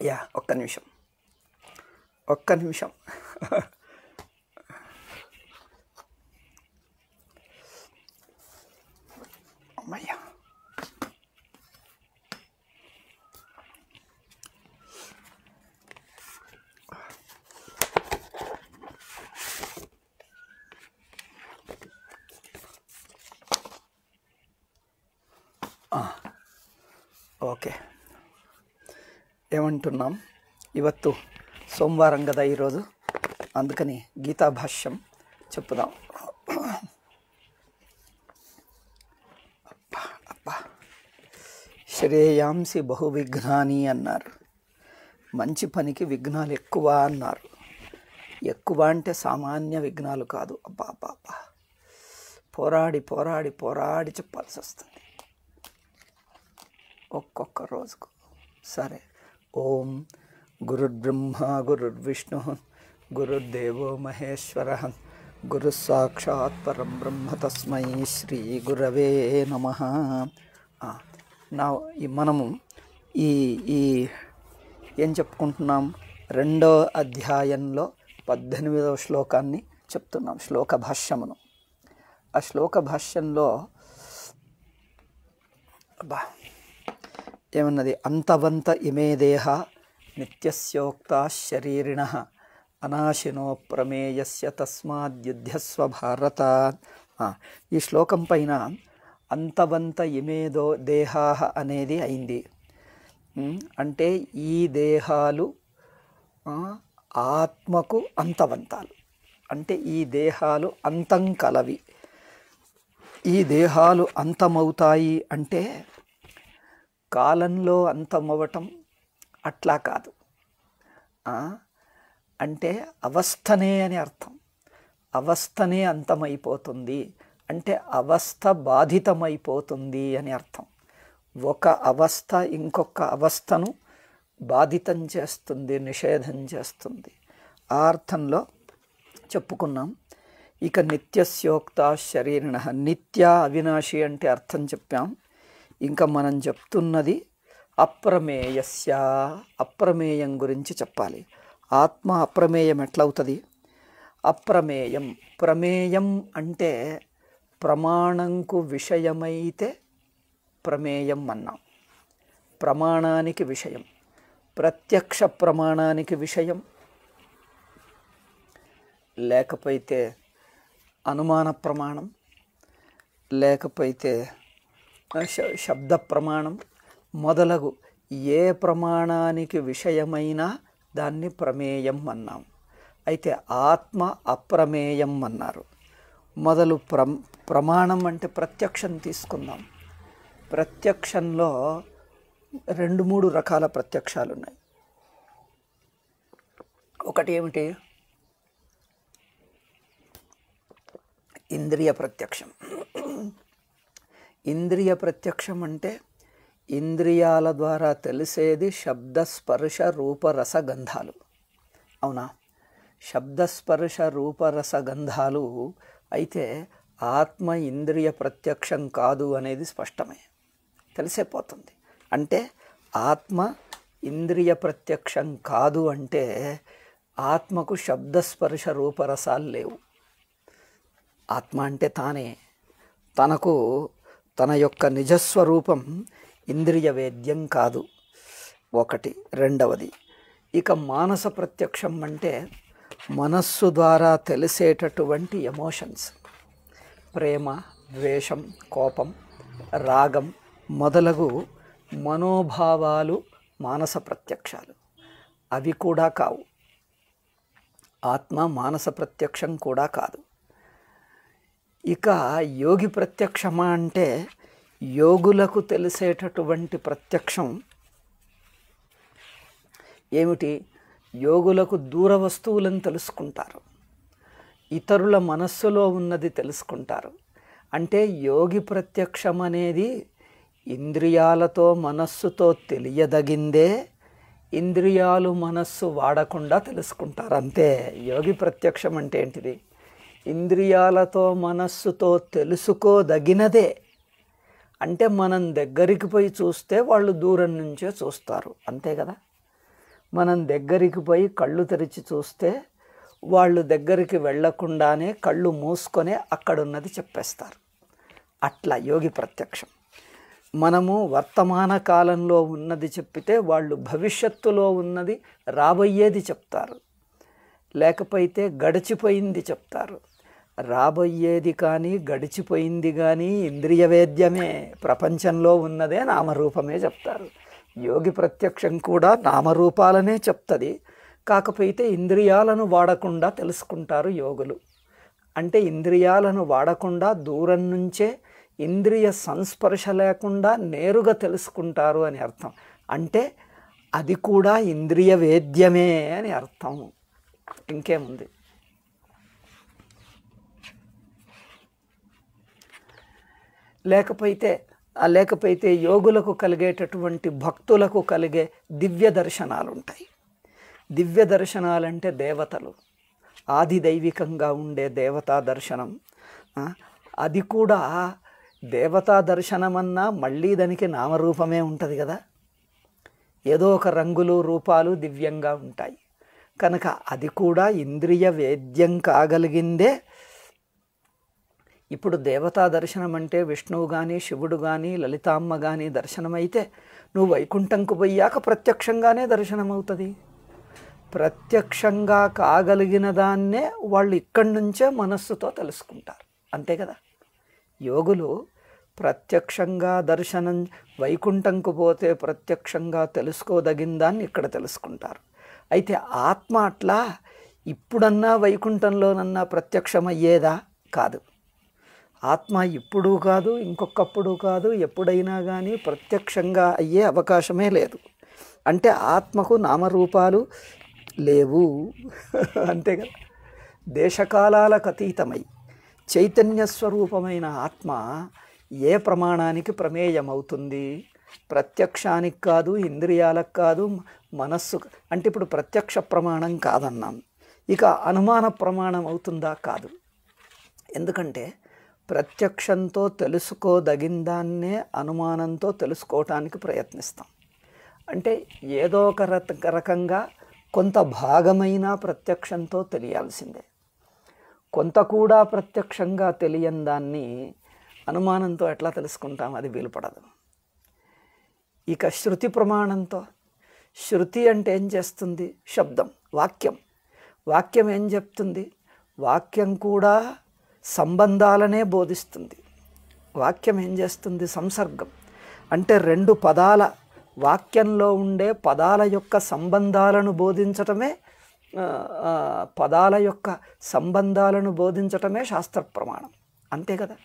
Yeah, ఒక్క నిమిషం. అమ్మయ్యా. ఓకే, ఏమంటున్నాం? ಇವತ್ತು సోమవారం కదా ఈరోజు, అందుకని గీతా భాష్యం చెప్పుదాం. శ్రేయాంసి బహు విఘ్నాని అన్నారు. మంచి పనికి విఘ్నాలు ఎక్కువ అన్నారు. ఎక్కువ అంటే సామాన్య విఘ్నాలు కాదు. అబ్బా అబ్బా అబ్బా, పోరాడి పోరాడి పోరాడి చెప్పాల్సి వస్తుంది ఒక్కొక్క రోజుకు. సరే, ఓం గురుర్బ్రహ్మ గురుర్విష్ణు గురుర్దేవో మహేశ్వర గురు సాక్షాత్ పరం బ్రహ్మ తస్మై శ్రీ గురవే నమః. మనము ఈ ఏం చెప్పుకుంటున్నాం? 2వ అధ్యాయంలో 18వ శ్లోకాన్ని చెప్తున్నాం, శ్లోక భాష్యమును. ఆ శ్లోక భాష్యంలో ఏమన్నది? అంతవంత ఇమే దేహ నిత్యస్యోక్త శరీరిణ అనాశినో ప్రమేయస్య తస్మాద్యుధ్యస్వ భారత. ఈ శ్లోకం పైన అంతవంత ఇమేదో దేహా అనేది అయింది. అంటే ఈ దేహాలు ఆత్మకు అంతవంతాలు, అంటే ఈ దేహాలు అంతం కలవి. ఈ దేహాలు అంతమవుతాయి అంటే కాలంలో అంతమవటం అట్లా కాదు, అంటే అవస్థనే అని అర్థం. అవస్థనే అంతమైపోతుంది అంటే అవస్థ బాధితమైపోతుంది అని అర్థం. ఒక అవస్థ ఇంకొక అవస్థను బాధితం చేస్తుంది, నిషేధం చేస్తుంది. ఆ అర్థంలో చెప్పుకున్నాం. ఇక నిత్యస్యోక్త శరీరిణ, నిత్య అవినాశి అంటే అర్థం చెప్పాం. ఇంకా మనం చెప్తున్నది అప్రమేయస్య, అప్రమేయం గురించి చెప్పాలి. ఆత్మ అప్రమేయం ఎట్లవుతుంది? అప్రమేయం, ప్రమేయం అంటే ప్రమాణంకు విషయమైతే ప్రమేయం అన్నాం. ప్రమాణానికి విషయం, ప్రత్యక్ష ప్రమాణానికి విషయం, లేకపోతే అనుమాన ప్రమాణం, లేకపోతే శబ్ద ప్రమాణం మొదలగు ఏ ప్రమాణానికి విషయమైనా దాన్ని ప్రమేయం అన్నాం. అయితే ఆత్మ అప్రమేయం అన్నారు. మొదలు ప్రమాణం అంటే ప్రత్యక్షం తీసుకుందాం. ప్రత్యక్షంలో 2-3 రకాల ప్రత్యక్షాలు ఉన్నాయి. ఒకటి ఏమిటి? ఇంద్రియ ప్రత్యక్షం. ఇంద్రియ ప్రత్యక్షం అంటే ఇంద్రియాల ద్వారా తెలిసేది శబ్ద స్పర్శ రూపరస గంధాలు. అవునా? శబ్ద స్పర్శ రూపరస గంధాలు అయితే ఆత్మ ఇంద్రియ ప్రత్యక్షం కాదు అనేది స్పష్టమే, తెలిసిపోతుంది. అంటే ఆత్మ ఇంద్రియ ప్రత్యక్షం కాదు అంటే ఆత్మకు శబ్దస్పర్శ రూపరసాలు లేవు. ఆత్మ అంటే తానే, తనకు తన యొక్క నిజస్వరూపం ఇంద్రియ వేద్యం కాదు. ఒకటి. రెండవది, ఇక మానస ప్రత్యక్షం అంటే మనస్సు ద్వారా తెలిసేటటువంటి ఎమోషన్స్, ప్రేమ, ద్వేషం, కోపం, రాగం మొదలగు మనోభావాలు మానస ప్రత్యక్షాలు. అవి కూడా కావు. ఆత్మ మానస ప్రత్యక్షం కూడా కాదు. ఇక యోగి ప్రత్యక్షమా అంటే యోగులకు తెలిసేటటువంటి ప్రత్యక్షం ఏమిటి? యోగులకు దూర వస్తువులను తెలుసుకుంటారు, ఇతరుల మనస్సులో ఉన్నది తెలుసుకుంటారు. అంటే యోగి ప్రత్యక్షం అనేది ఇంద్రియాలతో మనస్సుతో తెలియదగిందే, ఇంద్రియాలు మనస్సు వాడకుండా తెలుసుకుంటారు అంతే. యోగి ప్రత్యక్షం అంటే ఏంటిది? ఇంద్రియాలతో మనస్సుతో తెలుసుకోదగినదే, అంటే మనం దగ్గరికి పోయి చూస్తే వాళ్ళు దూరం నుంచే చూస్తారు, అంతే కదా. మనం దగ్గరికి పోయి కళ్ళు తెరిచి చూస్తే వాళ్ళు దగ్గరికి వెళ్ళకుండానే కళ్ళు మూసుకొనే అక్కడున్నది చెప్పేస్తారు. అట్లా యోగి ప్రత్యక్షం. మనము వర్తమాన కాలంలో ఉన్నది చెప్పితే వాళ్ళు భవిష్యత్తులో ఉన్నది రాబోయేది చెప్తారు, లేకపోతే గడిచిపోయింది చెప్తారు. రాబోయేది కానీ గడిచిపోయింది కానీ ఇంద్రియ వేద్యమే, ప్రపంచంలో ఉన్నదే నామరూపమే చెప్తారు. యోగి ప్రత్యక్షం కూడా నామరూపాలనే చెప్తుంది, కాకపోతే ఇంద్రియాలను వాడకుండా తెలుసుకుంటారు యోగులు. అంటే ఇంద్రియాలను వాడకుండా దూరం నుంచే ఇంద్రియ సంస్పర్శ లేకుండా నేరుగా తెలుసుకుంటారు అని అర్థం. అంటే అది కూడా ఇంద్రియ వేద్యమే అని అర్థం, ఇంకేముంది. లేకపోతే యోగులకు కలిగేటటువంటి భక్తులకు కలిగే దివ్య దర్శనాలు ఉంటాయి. దివ్య దర్శనాలంటే దేవతలు, ఆది దైవికంగా ఉండే దేవతా దర్శనం. అది కూడా దేవతా దర్శనమన్నా మళ్ళీ దానికి నామరూపమే ఉంటుంది కదా, ఏదో ఒక రంగులు రూపాలు దివ్యంగా ఉంటాయి కనుక అది కూడా ఇంద్రియ వేద్యం కాగలిగిందే. ఇప్పుడు దేవతా దర్శనం అంటే విష్ణువు కానీ శివుడు కానీ లలితామ్మ కానీ దర్శనమైతే నువ్వు వైకుంఠంకు పోయాక ప్రత్యక్షంగానే దర్శనమవుతుంది. ప్రత్యక్షంగా కాగలిగిన దాన్నే వాళ్ళు ఇక్కడి నుంచే మనస్సుతో తెలుసుకుంటారు, అంతే కదా. యోగులు ప్రత్యక్షంగా దర్శనం, వైకుంఠంకు పోతే ప్రత్యక్షంగా తెలుసుకోదగిన దాన్ని ఇక్కడ తెలుసుకుంటారు. అయితే ఆత్మ అట్లా ఇప్పుడన్నా వైకుంఠంలోనన్నా ప్రత్యక్షమయ్యేదా? కాదు. ఆత్మ ఇప్పుడు కాదు, ఇంకొకప్పుడు కాదు, ఎప్పుడైనా కానీ ప్రత్యక్షంగా అయ్యే అవకాశమే లేదు. అంటే ఆత్మకు నామరూపాలు లేవు, అంతే కదా. దేశకాలాలకు అతీతమై చైతన్య స్వరూపమైన ఆత్మ ఏ ప్రమాణానికి ప్రమేయమవుతుంది? ప్రత్యక్షానికి కాదు, ఇంద్రియాలకు కాదు, మనస్సు. అంటే ఇప్పుడు ప్రత్యక్ష ప్రమాణం కాదన్నాం, ఇక అనుమాన ప్రమాణం అవుతుందా? కాదు. ఎందుకంటే ప్రత్యక్షంతో తెలుసుకోదగిందాన్నే అనుమానంతో తెలుసుకోవటానికి ప్రయత్నిస్తాం. అంటే ఏదో ఒక రకంగా కొంత భాగమైన ప్రత్యక్షంతో తెలియాల్సిందే. కొంత కూడా ప్రత్యక్షంగా తెలియని దాన్ని అనుమానంతో ఎట్లా తెలుసుకుంటాం? అది వీలుపడదు. ఇక శృతి ప్రమాణంతో, శృతి అంటే ఏం చేస్తుంది? శబ్దం, వాక్యం. వాక్యం ఏం చెప్తుంది? వాక్యం కూడా సంబంధాలనే బోధిస్తుంది. వాక్యం ఏం చేస్తుంది? సంసర్గం. అంటే రెండు పదాల, వాక్యంలో ఉండే పదాల యొక్క సంబంధాలను బోధించటమే, పదాల యొక్క సంబంధాలను బోధించటమే శాస్త్ర ప్రమాణం, అంతే కదా.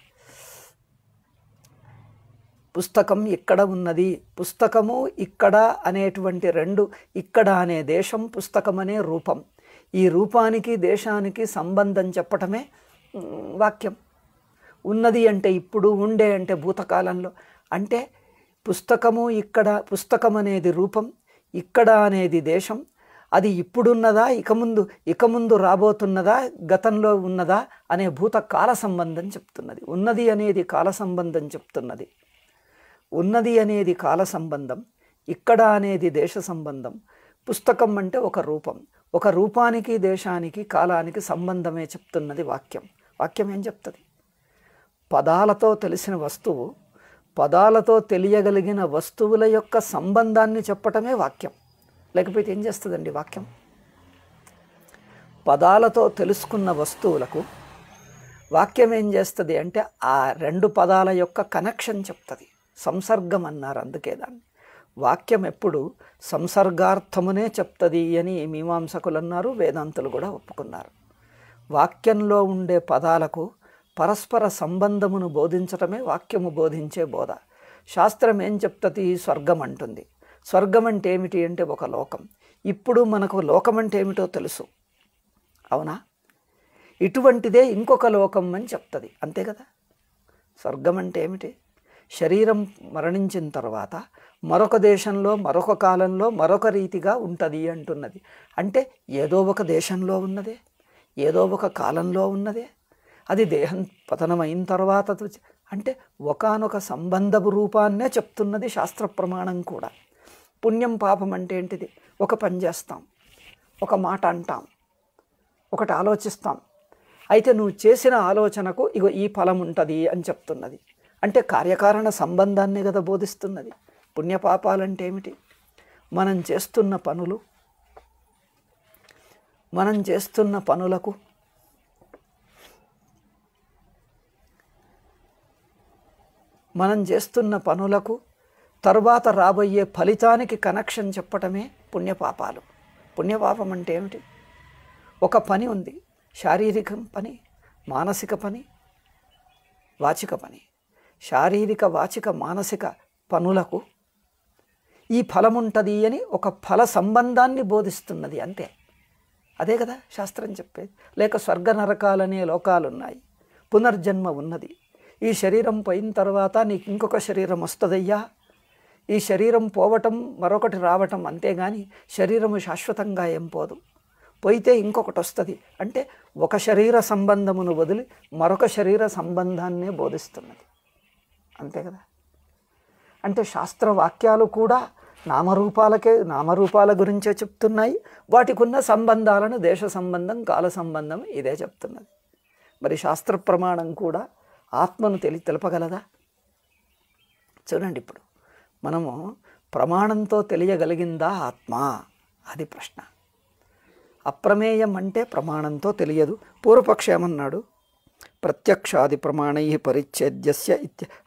పుస్తకం ఇక్కడ ఉన్నది, పుస్తకము ఇక్కడ అనేటువంటి రెండు, ఇక్కడ అనే దేశం, పుస్తకం అనే రూపం, ఈ రూపానికి దేశానికి సంబంధం చెప్పటమే వాక్యం. ఉన్నది అంటే ఇప్పుడు, ఉండే అంటే భూతకాలంలో. అంటే పుస్తకము ఇక్కడ, పుస్తకం అనేది రూపం, ఇక్కడ అనేది దేశం. అది ఇప్పుడున్నదా, ఇక ముందు రాబోతున్నదా, గతంలో ఉన్నదా అనే భూతకాల సంబంధం చెప్తున్నది. ఉన్నది అనేది కాల సంబంధం చెప్తున్నది. ఉన్నది అనేది కాల సంబంధం, ఇక్కడ అనేది దేశ సంబంధం. పుస్తకం అంటే ఒక రూపం, ఒక రూపానికి దేశానికి కాలానికి సంబంధమే చెప్తున్నది వాక్యం. వాక్యం ఏం చెప్తుంది? పదాలతో తెలిసిన వస్తువు, పదాలతో తెలియగలిగిన వస్తువుల యొక్క సంబంధాన్ని చెప్పటమే వాక్యం. లేకపోతే ఏం చేస్తుందండి వాక్యం? పదాలతో తెలుసుకున్న వస్తువులకు వాక్యం ఏం చేస్తుంది అంటే ఆ రెండు పదాల యొక్క కనెక్షన్ చెప్తుంది. సంసర్గం అన్నారు అందుకే దాన్ని. వాక్యం ఎప్పుడు సంసర్గార్థమునే చెప్తుంది అని మీమాంసకులు అన్నారు, వేదాంతులు కూడా ఒప్పుకున్నారు. వాక్యంలో ఉండే పదాలకు పరస్పర సంబంధమును బోధించటమే వాక్యము బోధించే బోధ. శాస్త్రం ఏం చెప్తుంది? స్వర్గం అంటుంది. స్వర్గం అంటే ఏమిటి అంటే ఒక లోకం. ఇప్పుడు మనకు లోకం అంటే ఏమిటో తెలుసు, అవునా? ఇటువంటిదే ఇంకొక లోకం అని చెప్తుంది, అంతే కదా. స్వర్గం అంటే ఏమిటి? శరీరం మరణించిన తర్వాత మరొక దేశంలో, మరొక కాలంలో, మరొక రీతిగా ఉంటుంది అంటున్నది. అంటే ఏదో ఒక దేశంలో ఉన్నదే, ఏదో ఒక కాలంలో ఉన్నదే. అది దేహం పతనమైన తర్వాత అంటే ఒకానొక సంబంధపు రూపాన్నే చెప్తున్నది శాస్త్ర ప్రమాణం కూడా. పుణ్యం పాపం అంటే ఏంటిది? ఒక పని చేస్తాం, ఒక మాట అంటాం, ఒకటి ఆలోచిస్తాం. అయితే నువ్వు చేసిన ఆలోచనకు ఇగో ఈ ఫలం ఉంటుంది అని చెప్తున్నది. అంటే కార్యకారణ సంబంధాన్ని కదా బోధిస్తున్నది. పుణ్యపాపాలంటే ఏమిటి? మనం చేస్తున్న పనులకు తరువాత రాబోయే ఫలితానికి కనెక్షన్ చెప్పటమే పుణ్యపాపాలు. పుణ్యపాపం అంటే ఏమిటి? ఒక పని ఉంది, శారీరక పని, మానసిక పని, వాచిక పని. శారీరక, వాచిక, మానసిక పనులకు ఈ ఫలం ఉంటుంది అని ఒక ఫల సంబంధాన్ని బోధిస్తున్నది అంతే. అదే కదా శాస్త్రం చెప్పేది. లేక స్వర్గ నరకాలనే లోకాలున్నాయి, పునర్జన్మ ఉన్నది. ఈ శరీరం పోయిన తర్వాత నీకు ఇంకొక శరీరం వస్తుందయ్యా. ఈ శరీరం పోవటం మరొకటి రావటం అంతేగాని శరీరము శాశ్వతంగా ఏం పోదు. పోయితే ఇంకొకటి వస్తుంది. అంటే ఒక శరీర సంబంధమును వదిలి మరొక శరీర సంబంధాన్నే బోధిస్తున్నది అంతే కదా. అంటే శాస్త్రవాక్యాలు కూడా నామరూపాల గురించే చెప్తున్నాయి. వాటికి ఉన్న సంబంధాలను దేశ సంబంధం, కాల సంబంధం ఇదే చెప్తున్నది. మరి శాస్త్ర ప్రమాణం కూడా ఆత్మను తెలపగలదా? చూడండి, ఇప్పుడు మనము ప్రమాణంతో తెలియగలిగిందా ఆత్మ? అది ప్రశ్న. అప్రమేయం అంటే ప్రమాణంతో తెలియదు. పూర్వపక్షం ఏమన్నాడు? ప్రత్యక్షాది ప్రమాణై పరిచ్ఛేద్యస్య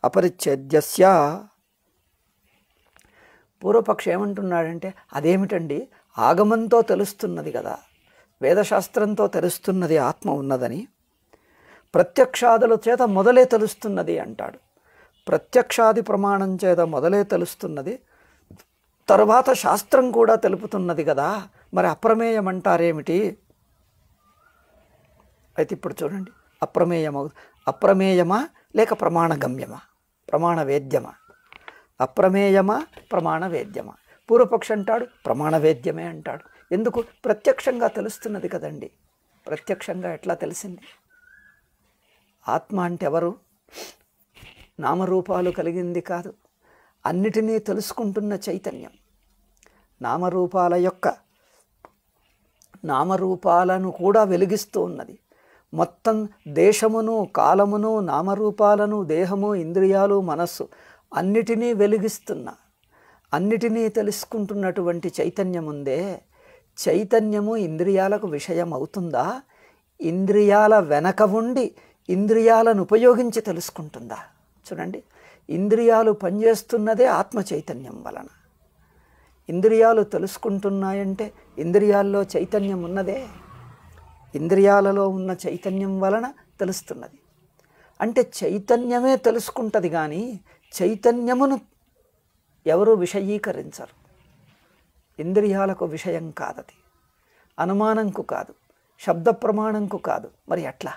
అపరిచ్ఛేద్యస్య. పూర్వపక్షం ఏమంటున్నాడంటే అదేమిటండి, ఆగమంతో తెలుస్తున్నది కదా, వేదశాస్త్రంతో తెలుస్తున్నది ఆత్మ ఉన్నదని, ప్రత్యక్షాదుల చేత మొదలే తెలుస్తున్నది అంటాడు. ప్రత్యక్షాది ప్రమాణం చేత మొదలే తెలుస్తున్నది, తర్వాత శాస్త్రం కూడా తెలుపుతున్నది కదా, మరి అప్రమేయం అంటారేమిటి? అయితే ఇప్పుడు చూడండి, అప్రమేయమా లేక ప్రమాణగమ్యమా, ప్రమాణవేద్యమా? అప్రమేయమా ప్రమాణవేద్యమా? పూర్వపక్ష అంటాడు ప్రమాణవేద్యమే అంటాడు. ఎందుకు? ప్రత్యక్షంగా తెలుస్తున్నది కదండి. ప్రత్యక్షంగా ఎట్లా తెలిసింది? ఆత్మ అంటే ఎవరు? నామరూపాలు కలిగింది కాదు, అన్నిటినీ తెలుసుకుంటున్న చైతన్యం. నామరూపాలను కూడా వెలిగిస్తూ ఉన్నది. మొత్తం దేశమును, కాలమును, నామరూపాలను, దేహము, ఇంద్రియాలు, మనస్సు అన్నిటినీ అన్నిటినీ తెలుసుకుంటున్నటువంటి చైతన్యం ఉందే, చైతన్యము ఇంద్రియాలకు విషయం అవుతుందా? ఇంద్రియాల వెనక ఉండి ఇంద్రియాలను ఉపయోగించి తెలుసుకుంటుందా? చూడండి, ఇంద్రియాలు పనిచేస్తున్నదే ఆత్మ చైతన్యం వలన. ఇంద్రియాలు తెలుసుకుంటున్నాయంటే ఇంద్రియాల్లో చైతన్యం ఉన్నదే, ఇంద్రియాలలో ఉన్న చైతన్యం వలన తెలుస్తున్నది. అంటే చైతన్యమే తెలుసుకుంటుంది కానీ చైతన్యమును ఎవరు విషయీకరించరు. ఇంద్రియాలకు విషయం కాదది, అనుమానంకు కాదు, శబ్ద ప్రమాణంకు కాదు. మరి ఎట్లా?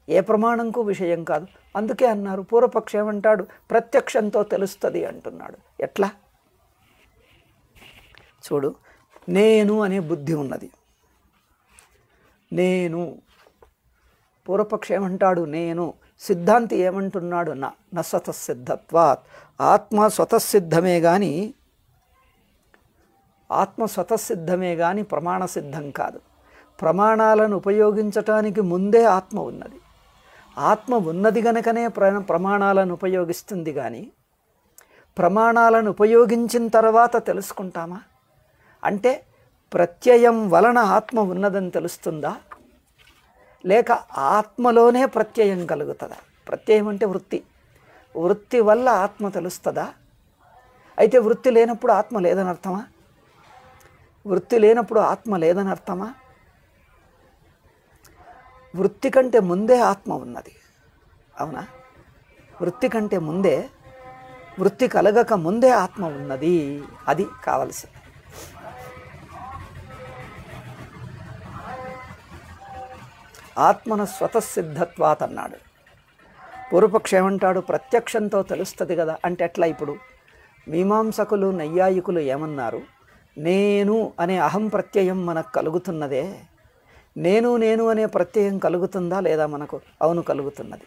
ఏ ప్రమాణంకు విషయం కాదు. అందుకే అన్నారు, పూర్వపక్షం ఏమంటాడు? ప్రత్యక్షంతో తెలుస్తుంది అంటున్నాడు. ఎట్లా? చూడు, నేను అనే బుద్ధి ఉన్నది. నేను, పూర్వపక్షం ఏమంటాడు? నేను. సిద్ధాంతి ఏమంటున్నాడు? న స్వతసిద్ధత్వాత్. ఆత్మ స్వతసిద్ధమే కానీ ప్రమాణ సిద్ధం కాదు. ప్రమాణాలను ఉపయోగించటానికి ముందే ఆత్మ ఉన్నది. ఆత్మ ఉన్నది గనుకనే ప్రమాణాలను ఉపయోగిస్తుంది కానీ ప్రమాణాలను ఉపయోగించిన తర్వాత తెలుసుకుంటామా? అంటే ప్రత్యయం వలన ఆత్మ ఉన్నదని తెలుస్తుందా? లేక ఆత్మలోనే ప్రత్యయం కలుగుతుందా? ప్రత్యయం అంటే వృత్తి వల్ల ఆత్మ తెలుస్తుందా? అయితే వృత్తి లేనప్పుడు ఆత్మ లేదని అర్థమా? వృత్తి లేనప్పుడు ఆత్మ లేదని అర్థమా? వృత్తి కంటే ముందే ఆత్మ ఉన్నది, అవునా? వృత్తి కంటే ముందే, వృత్తి కలగక ముందే ఆత్మ ఉన్నది. అది కావలసింది. ఆత్మను స్వతసిద్ధత్వాత్ అన్నాడు. పూర్వపక్షం ఏమంటాడు? ప్రత్యక్షంతో తెలుస్తుంది కదా. అంటే ఎట్లా? ఇప్పుడు మీమాంసకులు, నైయాయికులు ఏమన్నారు? నేను అనే అహం ప్రత్యయం మనకు కలుగుతున్నదే, నేను అనే ప్రత్యయం కలుగుతుందా లేదా మనకు? అవును, కలుగుతున్నది.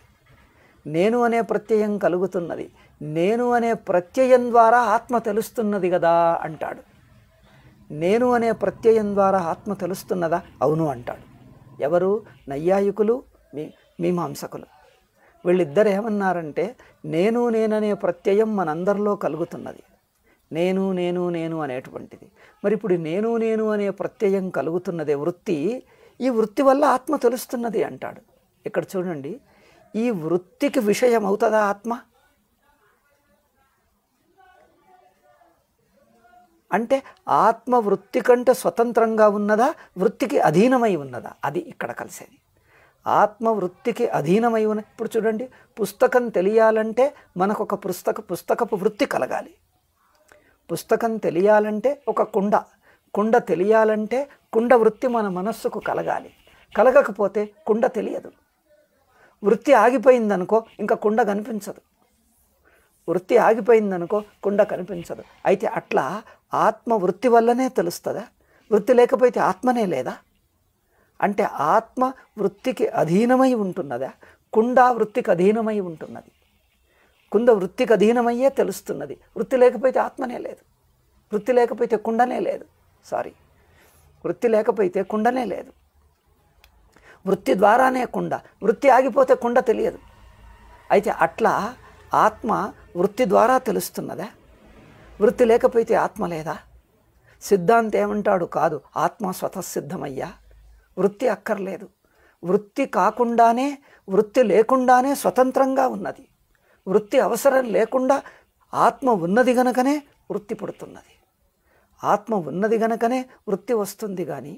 నేను అనే ప్రత్యయం కలుగుతున్నది. నేను అనే ప్రత్యయం ద్వారా ఆత్మ తెలుస్తున్నది కదా అంటాడు. నేను అనే ప్రత్యయం ద్వారా ఆత్మ తెలుస్తున్నదా? అవును అంటాడు. ఎవరు? నైయాయికులు, మీమాంసకులు. వీళ్ళిద్దరు ఏమన్నారంటే నేను నేననే ప్రత్యయం మనందరిలో కలుగుతున్నది. నేను నేను నేను అనేటువంటిది. మరి ఇప్పుడు నేను నేను అనే ప్రత్యయం కలుగుతున్నదే వృత్తి. ఈ వృత్తి వల్ల ఆత్మ తెలుస్తున్నది అంటాడు. ఇక్కడ చూడండి, ఈ వృత్తికి విషయం అవుతుందా ఆత్మ? అంటే ఆత్మ వృత్తి కంటే స్వతంత్రంగా ఉన్నదా, వృత్తికి అధీనమై ఉన్నదా? అది ఇక్కడ కలిసేది. ఆత్మ వృత్తికి అధీనమై ఉన్న. ఇప్పుడు చూడండి, పుస్తకం తెలియాలంటే మనకు ఒక పుస్తకపు వృత్తి కలగాలి. పుస్తకం తెలియాలంటే ఒక కుండ తెలియాలంటే కుండ వృత్తి మన మనస్సుకు కలగాలి. కలగకపోతే కుండ తెలియదు. వృత్తి ఆగిపోయిందనుకో ఇంకా కుండ కనిపించదు. వృత్తి ఆగిపోయిందనుకో కుండ కనిపించదు. అయితే అట్లా ఆత్మ వృత్తి వల్లనే తెలుస్తుందా? వృత్తి లేకపోతే ఆత్మనే లేదా? అంటే ఆత్మ వృత్తికి అధీనమై ఉంటున్నదా? కుండ వృత్తికి అధీనమై ఉంటున్నది. కుండ వృత్తికి అధీనమయ్యే తెలుస్తున్నది. వృత్తి లేకపోతే ఆత్మనే లేదు. వృత్తి లేకపోతే కుండనే లేదు. వృత్తి లేకపోతే కుండనే లేదు. వృత్తి ద్వారానే కుండ. వృత్తి ఆగిపోతే కుండ తెలియదు. అయితే అట్లా ఆత్మ వృత్తి ద్వారా తెలుస్తున్నదా? వృత్తి లేకపోతే ఆత్మ లేదా? సిద్ధాంతం ఏమంటాడు? కాదు, ఆత్మ స్వతసిద్ధమయ్యా, వృత్తి అక్కర్లేదు. వృత్తి కాకుండానే, వృత్తి లేకుండానే స్వతంత్రంగా ఉన్నది. వృత్తి అవసరం లేకుండా ఆత్మ ఉన్నది గనకనే వృత్తి పుడుతున్నది. ఆత్మ ఉన్నది గనకనే వృత్తి వస్తుంది. కానీ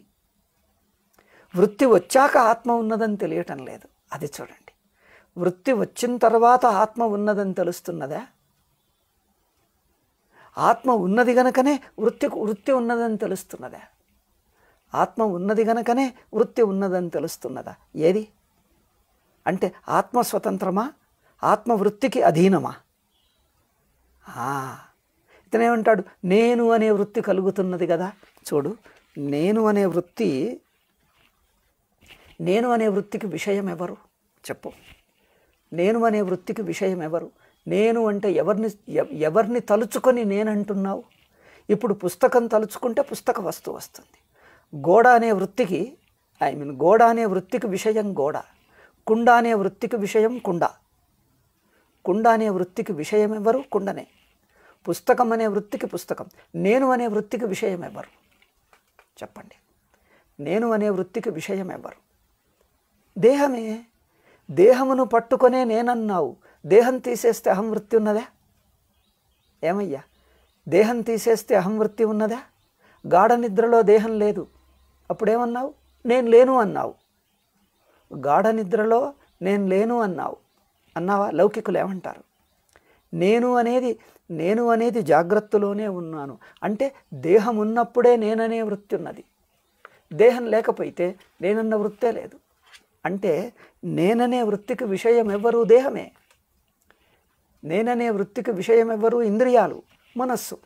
వృత్తి వచ్చాక ఆత్మ ఉన్నదని తెలియటం లేదు. అది చూడండి, వృత్తి వచ్చిన తర్వాత ఆత్మ ఉన్నదని తెలుస్తున్నదా? ఆత్మ ఉన్నది గనకనే వృత్తి ఉన్నదని తెలుస్తున్నదా? ఆత్మ ఉన్నది గనకనే వృత్తి ఉన్నదని తెలుస్తున్నదా? ఏది? అంటే ఆత్మ స్వతంత్రమా, ఆత్మ వృత్తికి అధీనమా? ఇతనేమంటాడు? నేను అనే వృత్తి కలుగుతున్నది కదా. చూడు, నేను అనే వృత్తికి విషయం ఎవరు చెప్పు? నేను అనే వృత్తికి విషయం ఎవరు? నేను అంటే ఎవరిని తలుచుకొని నేనంటున్నావు? ఇప్పుడు పుస్తకం తలుచుకుంటే పుస్తక వస్తువు వస్తుంది. గోడ అనే వృత్తికి విషయం గోడ. కుండ అనే వృత్తికి విషయం కుండ. కుండ అనే వృత్తికి విషయం ఎవరు? కుండనే. పుస్తకం అనే వృత్తికి పుస్తకం. నేను అనే వృత్తికి విషయం ఎవరు చెప్పండి? నేను అనే వృత్తికి విషయం ఎవరు? దేహమే. దేహమును పట్టుకొనే నేనన్నావు. దేహం తీసేస్తే అహం వృత్తి ఉన్నదా? ఏమయ్యా, దేహం తీసేస్తే అహం వృత్తి ఉన్నదా? గాఢ నిద్రలో దేహం లేదు, అప్పుడేమన్నావు? నేను లేను అన్నావు. గాఢ నిద్రలో నేను లేను అన్నావా? లౌకికులు ఏమంటారు? నేను అనేది జాగ్రత్తలోనే ఉన్నాను అంటే దేహం ఉన్నప్పుడే నేననే వృత్తి ఉన్నది. దేహం లేకపోతే నేనన్న వృత్తే లేదు. అంటే నేననే వృత్తికి విషయం ఎవరు? దేహమే. నేననే వృత్తికి విషయం ఎవరు? ఇంద్రియాలు, మనస్సు.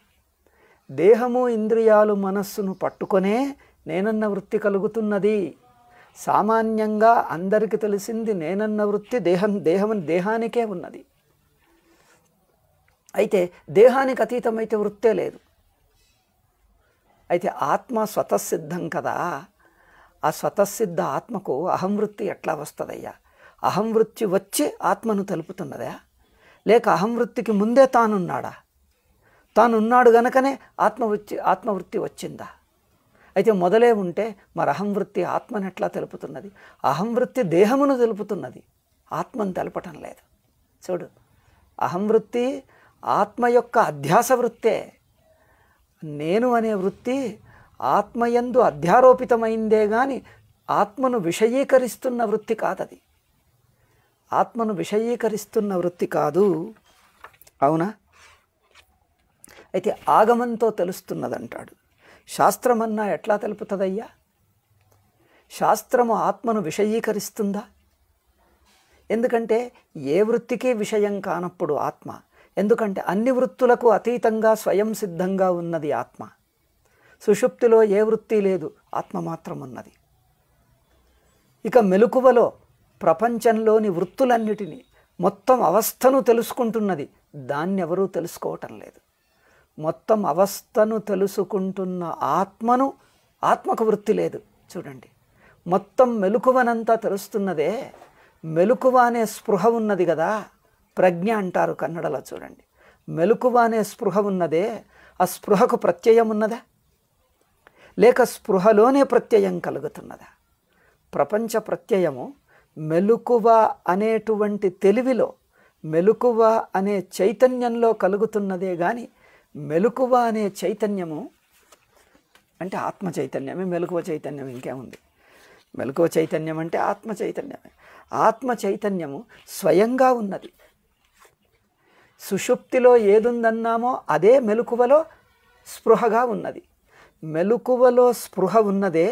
దేహము, ఇంద్రియాలు, మనస్సును పట్టుకొనే నేనన్న వృత్తి కలుగుతున్నది. సామాన్యంగా అందరికీ తెలిసింది నేనన్న వృత్తి దేహానికే ఉన్నది. అయితే దేహానికి అతీతమైతే వృత్తే లేదు. అయితే ఆత్మ స్వతసిద్ధం కదా. ఆ స్వతసిద్ధ ఆత్మకు అహంవృత్తి ఎట్లా వస్తుందయ్యా? అహంవృత్తి వచ్చి ఆత్మను తెలుపుతున్నదా? లేక అహంవృత్తికి ముందే తానున్నాడా? తానున్నాడు గనకనే ఆత్మవృత్తి వచ్చిందా? అయితే మొదలే ఉంటే మరి అహంవృత్తి ఆత్మను ఎట్లా తెలుపుతున్నది? అహంవృత్తి దేహమును తెలుపుతున్నది, ఆత్మను తెలపటం లేదు. చూడు, అహంవృత్తి ఆత్మ యొక్క అధ్యాస వృత్తే. నేను అనే వృత్తి ఆత్మయందు అధ్యారోపితమైందే కానీ ఆత్మను విషయీకరిస్తున్న వృత్తి కాదది. ఆత్మను విషయీకరిస్తున్న వృత్తి కాదు. అవునా? అయితే ఆగమంతో తెలుస్తున్నదంటాడు. శాస్త్రమన్నా ఎట్లా తెలుపుతుందయ్యా? శాస్త్రము ఆత్మను విషయీకరిస్తుందా? ఎందుకంటే ఏ వృత్తికి విషయం కానప్పుడు ఆత్మ. ఎందుకంటే అన్ని వృత్తులకు అతీతంగా స్వయం సిద్ధంగా ఉన్నది ఆత్మ. సుషుప్తిలో ఏ వృత్తి లేదు, ఆత్మ మాత్రం ఉన్నది. ఇక మెలకువలో ప్రపంచంలోని వృత్తులన్నిటినీ మొత్తం అవస్థను తెలుసుకుంటున్నది, దాన్ని ఎవరూ తెలుసుకోవటం లేదు. మొత్తం అవస్థను తెలుసుకుంటున్న ఆత్మకు వృత్తి లేదు. చూడండి, మొత్తం మెలకువనంతా తెలుస్తున్నదే, మెలకువ అనే స్పృహ ఉన్నది కదా, ప్రజ్ఞ అంటారు కన్నడలో. చూడండి, మెలకువ అనే స్పృహ ఉన్నదే, ఆ స్పృహకు ప్రత్యయం ఉన్నదా, లేక స్పృహలోనే ప్రత్యయం కలుగుతున్నదా? ప్రపంచ ప్రత్యయము మెలకువ అనేటువంటి తెలివిలో, మెలకువ అనే చైతన్యంలో కలుగుతున్నదే కానీ మెలకువ అనే చైతన్యము అంటే ఆత్మ చైతన్యమే. మెలకువ చైతన్యం ఇంకేముంది? మెలకువ చైతన్యం అంటే ఆత్మ చైతన్యమే. ఆత్మ చైతన్యము స్వయంగా ఉన్నది. సుషుప్తిలో ఏదుందన్నామో అదే మెలకువలో స్పృహగా ఉన్నది. మెలకువలో స్పృహ ఉన్నదే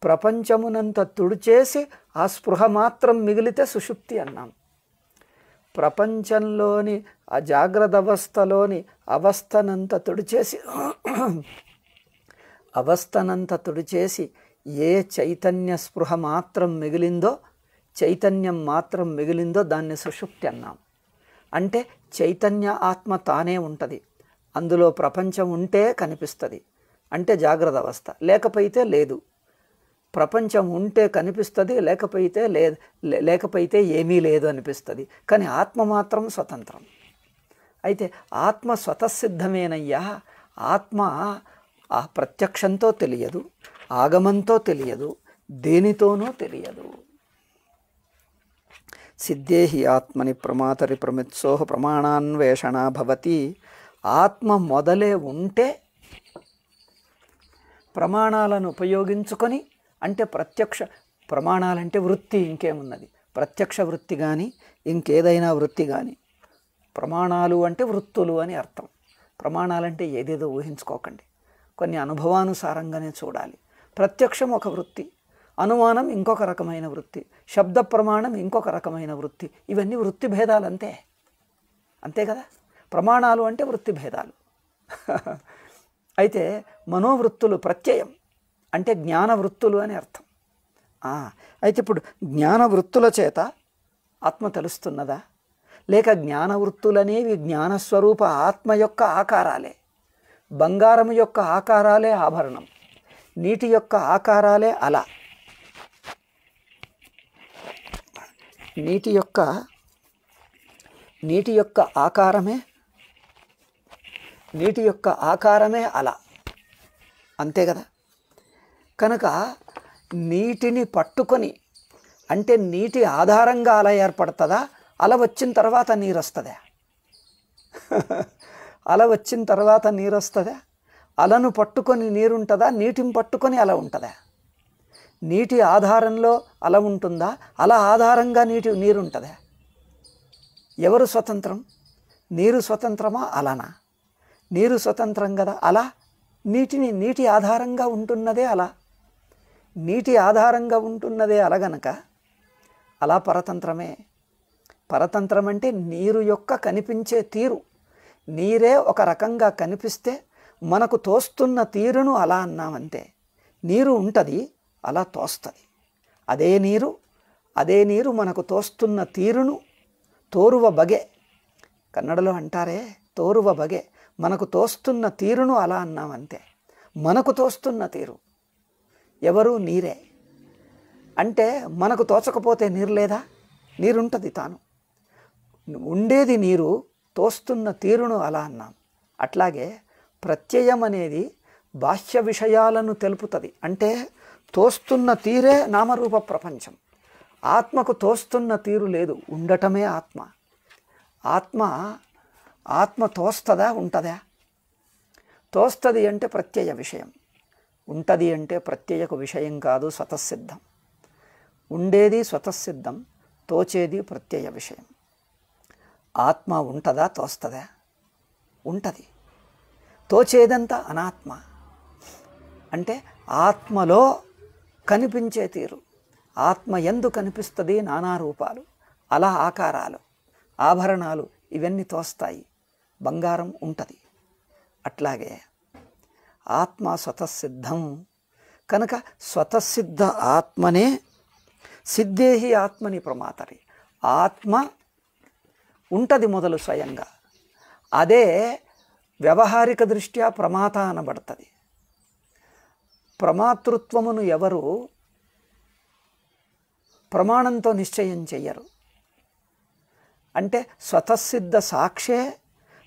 ప్రపంచమునంత తుడిచేసి ఆ స్పృహ మాత్రం మిగిలితే సుషుప్తి అన్నాం. ప్రపంచంలోని ఆ జాగ్రత్త అవస్థలోని అవస్థనంత తుడిచేసి ఏ చైతన్య స్పృహ మాత్రం మిగిలిందో, చైతన్యం మాత్రం మిగిలిందో దాన్ని సుషుప్తి అన్నాం. అంటే చైతన్య ఆత్మ తానే ఉంటుంది, అందులో ప్రపంచం ఉంటే కనిపిస్తుంది అంటే జాగ్రత్త అవస్థ, లేకపోతే లేదు. ప్రపంచం ఉంటే కనిపిస్తుంది, లేకపోతే ఏమీ లేదు అనిపిస్తుంది. కానీ ఆత్మ మాత్రం స్వతంత్రం. అయితే ఆత్మ స్వతసిద్ధమేనయ్యా. ఆత్మ ఆ ప్రత్యక్షంతో తెలియదు, ఆగమంతో తెలియదు, దేనితోనూ తెలియదు. సిద్ధేహి ఆత్మని ప్రమాతరి ప్రమిత్సోహ ప్రమాణాన్వేషణ భవతి. ఆత్మ మొదలే ఉంటే ప్రమాణాలను ఉపయోగించుకొని, అంటే ప్రత్యక్ష ప్రమాణాలంటే వృత్తి, ఇంకేమున్నది? ప్రత్యక్ష వృత్తి కానీ ఇంకేదైనా వృత్తి కానీ. ప్రమాణాలు అంటే వృత్తులు అని అర్థం. ప్రమాణాలంటే ఏదేదో ఊహించుకోకండి, కొన్ని అనుభవానుసారంగానే చూడాలి. ప్రత్యక్షం ఒక వృత్తి, అనుమానం ఇంకొక రకమైన వృత్తి, శబ్ద ప్రమాణం ఇంకొక రకమైన వృత్తి. ఇవన్నీ వృత్తి భేదాలు అంతే కదా. ప్రమాణాలు అంటే వృత్తి భేదాలు. అయితే మనోవృత్తులు ప్రత్యయం అంటే జ్ఞాన వృత్తులు అని అర్థం. అయితే ఇప్పుడు జ్ఞాన వృత్తుల చేత ఆత్మ తెలుస్తున్నదా, లేక జ్ఞాన వృత్తులనేవి జ్ఞానస్వరూప ఆత్మ యొక్క ఆకారాలే? బంగారం యొక్క ఆకారాలే ఆభరణం, నీటి యొక్క ఆకారాలే అల, నీటి యొక్క ఆకారమే అల, అంతే కదా. కనుక నీటిని పట్టుకొని, అంటే నీటి ఆధారంగా అల ఏర్పడుతుందా, అల వచ్చిన తర్వాత నీరు వస్తుందా? అల వచ్చిన తర్వాత నీరు వస్తుందా? అలను పట్టుకొని నీరుంటుందా, నీటిని పట్టుకొని అల ఉంటుందా? నీటి ఆధారంలో అల ఉంటుందా, అల ఆధారంగా నీరుంటుందా? ఎవరు స్వతంత్రం? నీరు స్వతంత్రమా, అలనా? నీరు స్వతంత్రం కదా. అల నీటి ఆధారంగా ఉంటున్నదే అల. నీటి ఆధారంగా ఉంటున్నదే అల గనక అలా పరతంత్రమే. పరతంత్రం అంటే నీరు యొక్క కనిపించే తీరు. నీరే ఒక రకంగా కనిపిస్తే మనకు తోస్తున్న తీరును అలా అన్నామంతే. నీరు ఉంటుంది, అలా తోస్తుంది. అదే నీరు మనకు తోస్తున్న తీరును తోరువ బగే, కన్నడలో అంటారే తోరువ బగే, మనకు తోస్తున్న తీరును అలా అన్నామంతే. మనకు తోస్తున్న తీరు ఎవరు? నీరే. అంటే మనకు తోచకపోతే నీరు లేదా? నీరుంటుంది తాను. ఉండేది నీరు, తోస్తున్న తీరును అలా అన్నాం. అట్లాగే ప్రత్యయం అనేది బాహ్య విషయాలను తెలుపుతుంది. అంటే తోస్తున్న తీరే నామరూప ప్రపంచం. ఆత్మకు తోస్తున్న తీరు లేదు, ఉండటమే ఆత్మ. ఆత్మ తోస్తుందా, ఉంటుందా? తోస్తుంది అంటే ప్రత్యయ విషయం, ఉంటుంది అంటే ప్రత్యయకు విషయం కాదు, స్వతసిద్ధం. ఉండేది స్వతసిద్ధం, తోచేది ప్రత్యయ విషయం. ఆత్మ ఉంటుందా, తోస్తుందా? ఉంటుంది. తోచేదంతా అనాత్మ. అంటే ఆత్మలో కనిపించే తీరు, ఆత్మ యందు కనిపిస్తుంది నానా రూపాలు, అలా ఆకారాలు, ఆభరణాలు, ఇవన్నీ తోస్తాయి. బంగారం ఉంటుంది. అట్లాగే ఆత్మ స్వతసిద్ధం కనుక స్వతసిద్ధ ఆత్మనే సిద్ధేహి ఆత్మని ప్రమాతరి. ఆత్మ ఉంటుంది మొదలు స్వయంగా. అదే వ్యవహారిక దృష్ట్యా ప్రమాత అనబడుతుంది. ప్రమాతృత్వమును ఎవరు ప్రమాణంతో నిశ్చయం చెయ్యరు. అంటే స్వతసిద్ధ సాక్షే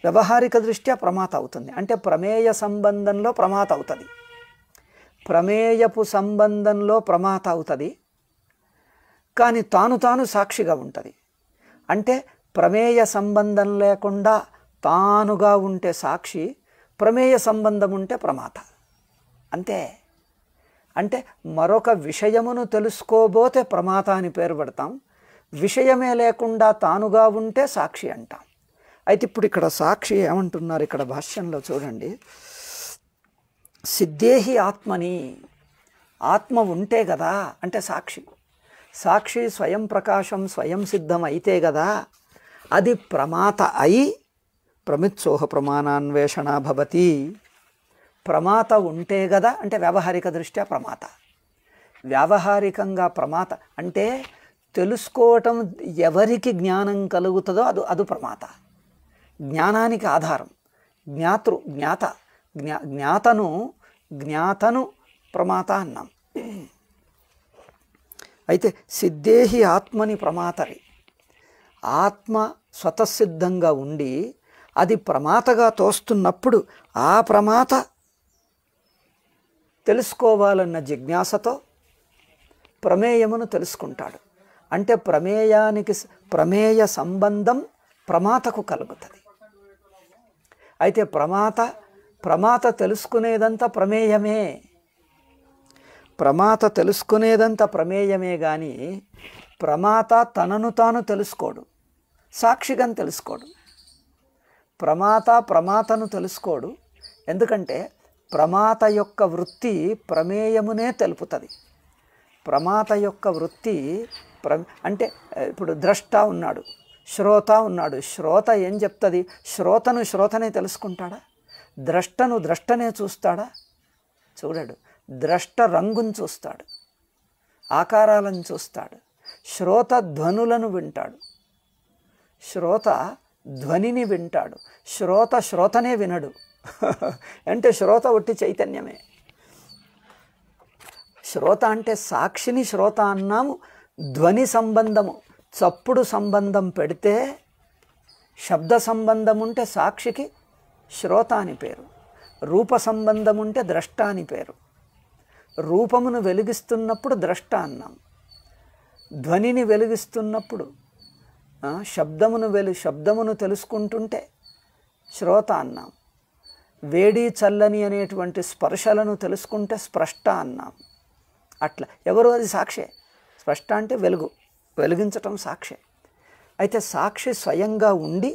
వ్యవహారిక దృష్ట్యా ప్రమాత అవుతుంది. అంటే ప్రమేయ సంబంధంలో ప్రమాత అవుతుంది, ప్రమేయపు సంబంధంలో ప్రమాత అవుతుంది. కానీ తాను సాక్షిగా ఉంటుంది. అంటే ప్రమేయ సంబంధం లేకుండా తానుగా ఉంటే సాక్షి, ప్రమేయ సంబంధం ఉంటే ప్రమాత. అంతే. అంటే మరొక విషయమును తెలుసుకోబోతే ప్రమాత అని పేరు పెడతాం, విషయమే లేకుండా తానుగా ఉంటే సాక్షి అంటాం. అయితే ఇప్పుడు ఇక్కడ సాక్షి ఏమంటున్నారు ఇక్కడ భాష్యంలో చూడండి. సిద్ధేహి ఆత్మని, ఆత్మ ఉంటే కదా అంటే సాక్షి. సాక్షి స్వయం ప్రకాశం స్వయం సిద్ధం అయితే కదా అది ప్రమాత అయి ప్రమిత్సోహ ప్రమాణాన్వేషణ భవతి. ప్రమాత ఉంటే కదా అంటే వ్యావహారిక దృష్ట్యా ప్రమాత. వ్యావహారికంగా ప్రమాత అంటే తెలుసుకోవటం ఎవరికి జ్ఞానం కలుగుతుందో అది ప్రమాత. జ్ఞానానికి ఆధారం జ్ఞాతను ప్రమాత అన్నాం. అయితే సిద్ధేహి ఆత్మని ప్రమాతరి, ఆత్మ స్వతసిద్ధంగా ఉండి అది ప్రమాతగా తోస్తున్నప్పుడు ఆ ప్రమాత తెలుసుకోవాలన్న జిజ్ఞాసతో ప్రమేయమును తెలుసుకుంటాడు. అంటే ప్రమేయ సంబంధం ప్రమాతకు కలుగుతుంది. అయితే ప్రమాత తెలుసుకునేదంతా ప్రమేయమే, ప్రమాత తెలుసుకునేదంతా ప్రమేయమే. కానీ ప్రమాత తనను తాను తెలుసుకోడు, సాక్షిగాని తెలుసుకోడు. ప్రమాతను తెలుసుకోడు. ఎందుకంటే ప్రమాత యొక్క వృత్తి ప్రమేయమునే తెలుపుతుంది. ప్రమాత యొక్క వృత్తి అంటే ఇప్పుడు ద్రష్ట ఉన్నాడు, శ్రోత ఉన్నాడు. శ్రోత ఏం చెప్తుంది? శ్రోతనే తెలుసుకుంటాడా? ద్రష్టనే చూస్తాడా? చూడడు. ద్రష్ట రంగును చూస్తాడు, ఆకారాలను చూస్తాడు. శ్రోత ధ్వనులను వింటాడు, శ్రోత ధ్వనిని వింటాడు. శ్రోతనే వినడు. అంటే శ్రోత ఒట్టి చైతన్యమే. శ్రోత అంటే సాక్షిని శ్రోత అన్నాము. ధ్వని సంబంధము, చప్పుడు సంబంధం పెడితే, శబ్ద సంబంధం ఉంటే సాక్షికి శ్రోత అని పేరు, రూప సంబంధం ఉంటే ద్రష్ట అని పేరు. రూపమును వెలిగిస్తున్నప్పుడు ద్రష్ట అన్నాం, ధ్వనిని వెలిగిస్తున్నప్పుడు శబ్దమును తెలుసుకుంటుంటే శ్రోత అన్నాం. వేడి చల్లని అనేటువంటి స్పర్శలను తెలుసుకుంటే స్పృష్ట అన్నాం. అట్లా ఎవరు? అది సాక్షే. స్పష్ట అంటే వెలిగించటం సాక్షే. అయితే సాక్షి స్వయంగా ఉండి